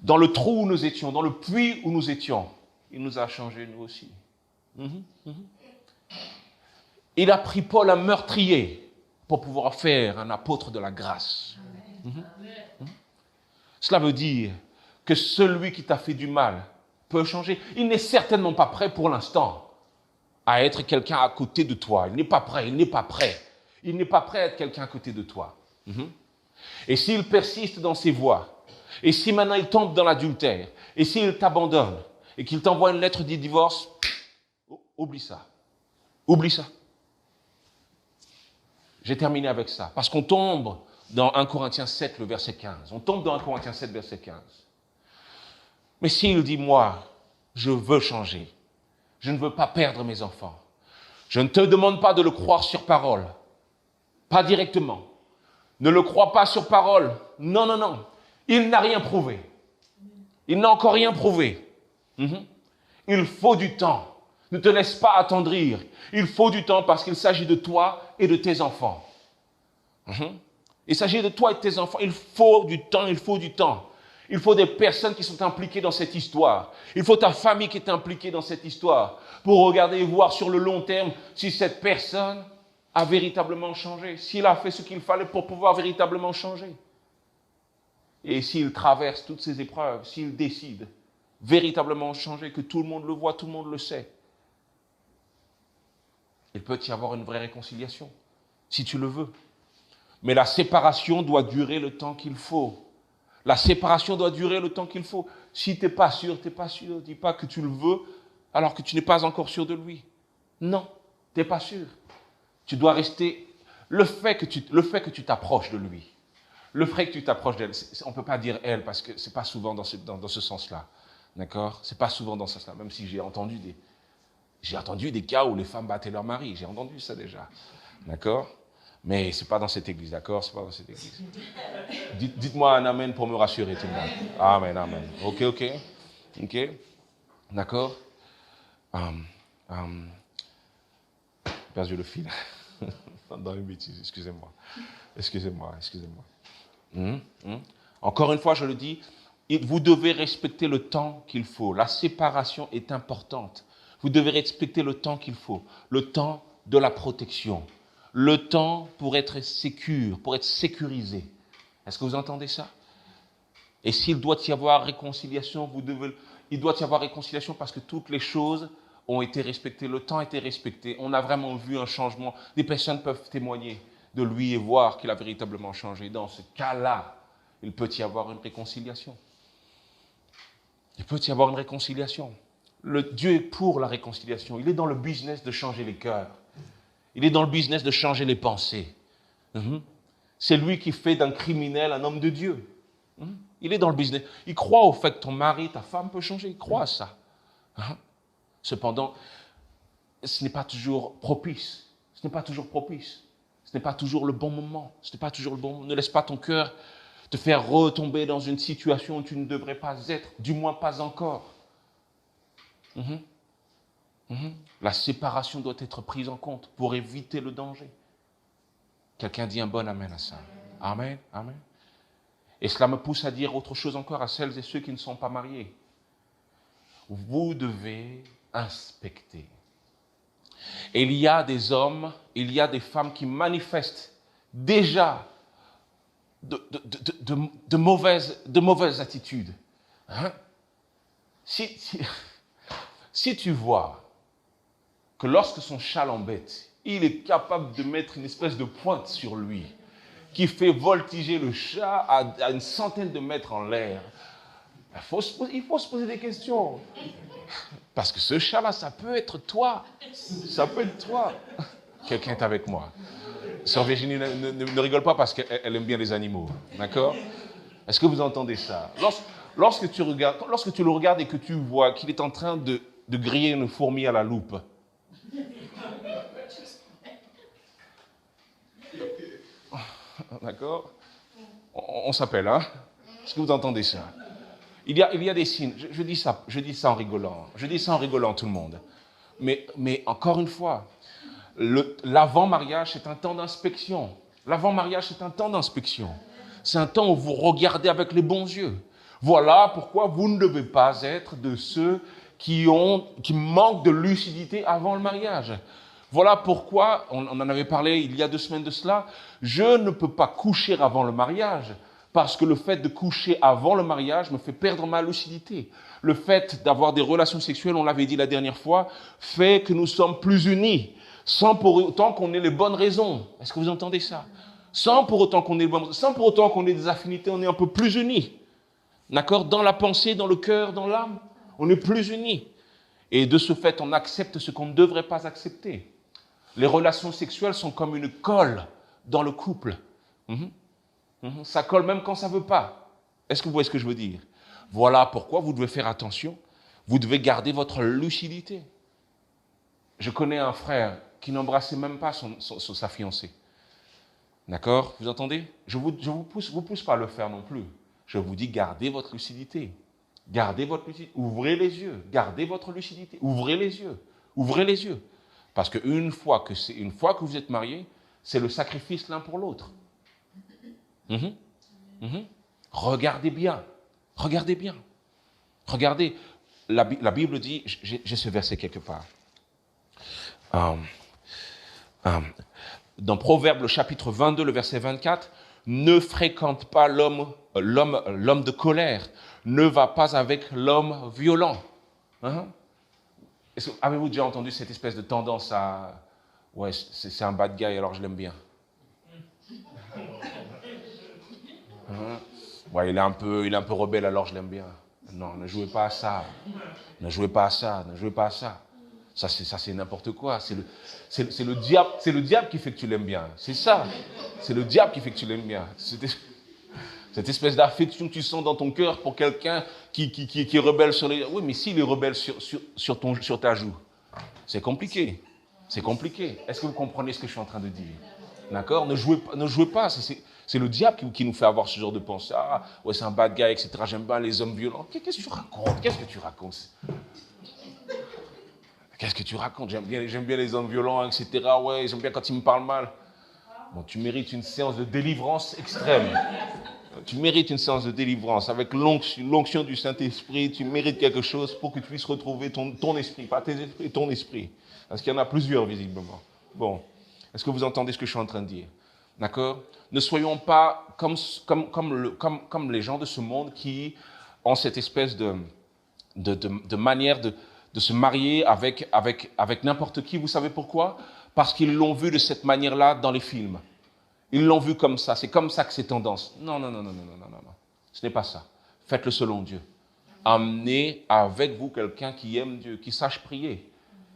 Dans le trou où nous étions, dans le puits où nous étions, il nous a changés nous aussi. Il a pris Paul un meurtrier pour pouvoir faire un apôtre de la grâce. Cela veut dire que celui qui t'a fait du mal peut changer. Il n'est certainement pas prêt pour l'instant à être quelqu'un à côté de toi. Il n'est pas prêt, il n'est pas prêt. Il n'est pas prêt à être quelqu'un à côté de toi. Et s'il persiste dans ses voies, et si maintenant il tombe dans l'adultère, et s'il t'abandonne, et qu'il t'envoie une lettre de divorce, oublie ça. Oublie ça. J'ai terminé avec ça. Parce qu'on tombe dans 1 Corinthiens 7, le verset 15. On tombe dans 1 Corinthiens 7, verset 15. Mais s'il dit, moi, je veux changer, je ne veux pas perdre mes enfants, je ne te demande pas de le croire sur parole, pas directement. Ne le crois pas sur parole. Non, non, non. Il n'a rien prouvé. Il n'a encore rien prouvé. Il faut du temps. Ne te laisse pas attendrir. Il faut du temps parce qu'il s'agit de toi et de tes enfants. Il s'agit de toi et de tes enfants. Il faut du temps, il faut du temps. Il faut des personnes qui sont impliquées dans cette histoire. Il faut ta famille qui est impliquée dans cette histoire pour regarder et voir sur le long terme si cette personne a véritablement changé, s'il a fait ce qu'il fallait pour pouvoir véritablement changer. Et s'il traverse toutes ces épreuves, s'il décide véritablement changer, que tout le monde le voit, tout le monde le sait, il peut y avoir une vraie réconciliation, si tu le veux. Mais la séparation doit durer le temps qu'il faut. La séparation doit durer le temps qu'il faut. Si tu n'es pas sûr, tu n'es pas sûr. Dis pas que tu le veux alors que tu n'es pas encore sûr de lui. Non, tu n'es pas sûr. Tu dois rester... Le fait que tu t'approches de lui, le fait que tu t'approches d'elle, on ne peut pas dire elle parce que ce n'est pas souvent dans ce sens-là. D'accord? Ce n'est pas souvent dans ce sens-là, même si j'ai entendu des cas où les femmes battaient leur mari. J'ai entendu ça déjà. D'accord? Mais ce n'est pas dans cette église, d'accord? Ce n'est pas dans cette église. Dites-moi un amen pour me rassurer tout le monde. Amen, amen. Ok. D'accord? J'ai perdu le fil. Dans une bêtise, excusez-moi. Encore une fois, je le dis, vous devez respecter le temps qu'il faut. La séparation est importante. Vous devez respecter le temps qu'il faut. Le temps de la protection. Le temps pour être sécure, pour être sécurisé. Est-ce que vous entendez ça? Et s'il doit y avoir réconciliation, il doit y avoir réconciliation parce que toutes les choses ont été respectées, le temps a été respecté. On a vraiment vu un changement. Des personnes peuvent témoigner de lui et voir qu'il a véritablement changé. Dans ce cas-là, il peut y avoir une réconciliation. Il peut y avoir une réconciliation. Dieu est pour la réconciliation. Il est dans le business de changer les cœurs. Il est dans le business de changer les pensées. C'est lui qui fait d'un criminel un homme de Dieu. Il est dans le business. Il croit au fait que ton mari, ta femme peut changer. Il croit à ça. Cependant, ce n'est pas toujours propice. Ce n'est pas toujours le bon moment. Ne laisse pas ton cœur te faire retomber dans une situation où tu ne devrais pas être, du moins pas encore. La séparation doit être prise en compte pour éviter le danger. Quelqu'un dit un bon amen à ça. Amen, amen. Et cela me pousse à dire autre chose encore à celles et ceux qui ne sont pas mariés. Vous devez inspecter. Et il y a des hommes, il y a des femmes qui manifestent déjà de mauvaises attitudes. Si tu vois que lorsque son chat l'embête, il est capable de mettre une espèce de pointe sur lui qui fait voltiger le chat à une centaine de mètres en l'air, il faut se poser des questions. Parce que ce chat-là, ça peut être toi. Ça peut être toi. Quelqu'un est avec moi. Sœur Virginie ne rigole pas parce qu'elle aime bien les animaux. D'accord? Est-ce que vous entendez ça? Lorsque tu le regardes et que tu vois qu'il est en train de griller une fourmi à la loupe, d'accord? On s'appelle, hein? Est-ce que vous entendez ça? Il y a des signes. Je dis ça en rigolant. Je dis ça en rigolant, tout le monde. Mais encore une fois, l'avant-mariage, c'est un temps d'inspection. L'avant-mariage, c'est un temps d'inspection. C'est un temps où vous regardez avec les bons yeux. Voilà pourquoi vous ne devez pas être de ceux qui manquent de lucidité avant le mariage. Voilà pourquoi, on en avait parlé il y a 2 semaines de cela, je ne peux pas coucher avant le mariage, parce que le fait de coucher avant le mariage me fait perdre ma lucidité. Le fait d'avoir des relations sexuelles, on l'avait dit la dernière fois, fait que nous sommes plus unis, sans pour autant qu'on ait les bonnes raisons. Est-ce que vous entendez ça? Sans pour autant qu'on ait les bonnes raisons, sans pour autant qu'on ait des affinités, on est un peu plus unis. D'accord? Dans la pensée, dans le cœur, dans l'âme, on est plus unis. Et de ce fait, on accepte ce qu'on ne devrait pas accepter. Les relations sexuelles sont comme une colle dans le couple. Ça colle même quand ça ne veut pas. Est-ce que vous voyez ce que je veux dire? Voilà pourquoi vous devez faire attention. Vous devez garder votre lucidité. Je connais un frère qui n'embrassait même pas sa fiancée. D'accord? Vous entendez? Je vous pousse pas à le faire non plus. Je vous dis, gardez votre lucidité. Gardez votre lucidité. Ouvrez les yeux. Gardez votre lucidité. Ouvrez les yeux. Ouvrez les yeux. Parce qu'une fois que vous êtes mariés, c'est le sacrifice l'un pour l'autre. Regardez bien. Regardez bien. Regardez, la Bible dit, j'ai ce verset quelque part. Dans Proverbe, le chapitre 22, le verset 24, ne fréquente pas l'homme de colère, ne va pas avec l'homme violent. Avez-vous déjà entendu cette espèce de tendance à « ouais, c'est un bad guy, alors je l'aime bien ». Ouais, il est un peu rebelle, alors je l'aime bien. Non, ne jouez pas à ça. Ne jouez pas à ça, ne jouez pas à ça. Ça, c'est n'importe quoi. C'est le diable qui fait que tu l'aimes bien. C'est ça. C'est le diable qui fait que tu l'aimes bien. Cette espèce d'affection que tu sens dans ton cœur pour quelqu'un qui est rebelle sur les... Oui, mais s'il est rebelle sur ta joue, c'est compliqué. C'est compliqué. Est-ce que vous comprenez ce que je suis en train de dire? D'accord? Ne jouez pas. C'est le diable qui nous fait avoir ce genre de pensée. Ah, ouais, c'est un bad guy, etc. J'aime pas les hommes violents. Qu'est-ce que tu racontes? Qu'est-ce que tu racontes? Qu'est-ce que tu racontes? J'aime bien les hommes violents, etc. Ouais, j'aime bien quand ils me parlent mal. Bon, tu mérites une séance de délivrance extrême. Tu mérites une séance de délivrance. Avec l'onction du Saint-Esprit, tu mérites quelque chose pour que tu puisses retrouver ton esprit. Pas tes esprits, ton esprit. Parce qu'il y en a plusieurs, visiblement. Bon, est-ce que vous entendez ce que je suis en train de dire? D'accord? Ne soyons pas comme les gens de ce monde qui ont cette espèce de manière de se marier avec n'importe qui. Vous savez pourquoi? Parce qu'ils l'ont vu de cette manière-là dans les films. Ils l'ont vu comme ça. C'est comme ça que c'est tendance. Non. Ce n'est pas ça. Faites-le selon Dieu. Amenez avec vous quelqu'un qui aime Dieu, qui sache prier.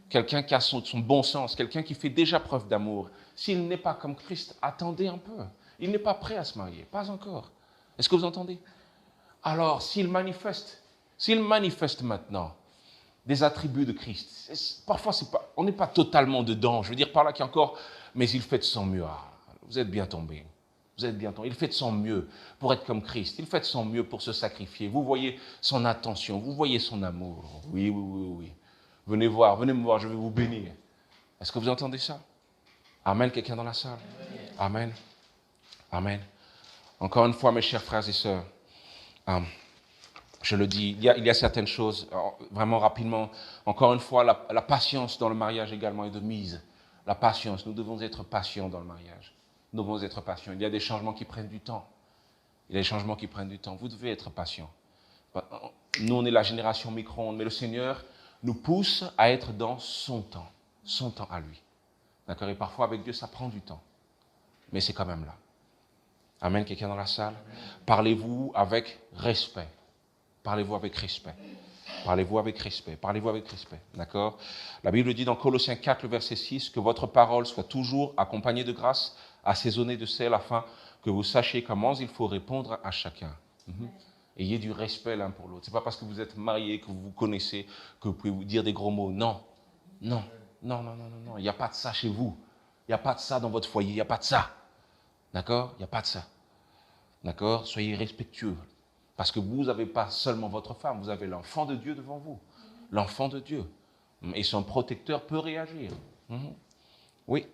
Quelqu'un qui a son bon sens. Quelqu'un qui fait déjà preuve d'amour. S'il n'est pas comme Christ, attendez un peu. Il n'est pas prêt à se marier. Pas encore. Est-ce que vous entendez? Alors, s'il manifeste maintenant des attributs de Christ, parfois on n'est pas totalement dedans. Je veux dire par là qu'il y a encore, mais il fait de son mieux. Vous êtes bien tombé. Il fait de son mieux pour être comme Christ. Il fait de son mieux pour se sacrifier. Vous voyez son attention, vous voyez son amour. Oui. Venez me voir, je vais vous bénir. Est-ce que vous entendez ça? Amen, quelqu'un dans la salle? Amen. Encore une fois, mes chers frères et sœurs, je le dis, il y a certaines choses, vraiment rapidement, encore une fois, la patience dans le mariage également est de mise. La patience, nous devons être patients dans le mariage. Nous devons être patients. Il y a des changements qui prennent du temps. Vous devez être patient. Nous, on est la génération micro-ondes, mais le Seigneur nous pousse à être dans son temps à lui. D'accord? Et parfois, avec Dieu, ça prend du temps. Mais c'est quand même là. Amen, quelqu'un dans la salle? Parlez-vous avec respect. D'accord? La Bible dit dans Colossiens 4, le verset 6, que votre parole soit toujours accompagnée de grâce, assaisonnée de sel, afin que vous sachiez comment il faut répondre à chacun. Ayez du respect l'un pour l'autre. Ce n'est pas parce que vous êtes mariés, que vous vous connaissez, que vous pouvez vous dire des gros mots. Non. Il n'y a pas de ça chez vous. Il n'y a pas de ça dans votre foyer. Il n'y a pas de ça. D'accord? Il n'y a pas de ça. D'accord? Soyez respectueux. Parce que vous n'avez pas seulement votre femme, vous avez l'enfant de Dieu devant vous. L'enfant de Dieu. Et son protecteur peut réagir. Mhm. Oui.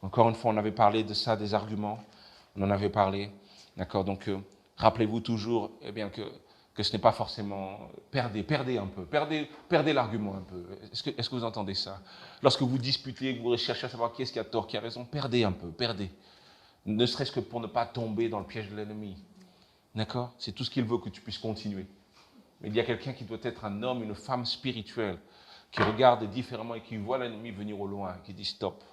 Encore une fois, on avait parlé de ça, des arguments. On en avait parlé. D'accord? Donc, rappelez-vous toujours eh bien, que ce n'est pas forcément... Perdez un peu. Perdez l'argument un peu. Est-ce que vous entendez ça? Lorsque vous disputez, que vous recherchez à savoir qui est-ce qui a tort, qui a raison, perdez un peu. Perdez. Ne serait-ce que pour ne pas tomber dans le piège de l'ennemi. D'accord? C'est tout ce qu'il veut que tu puisses continuer. Mais il y a quelqu'un qui doit être un homme, une femme spirituelle, qui regarde différemment et qui voit l'ennemi venir au loin, qui dit stop.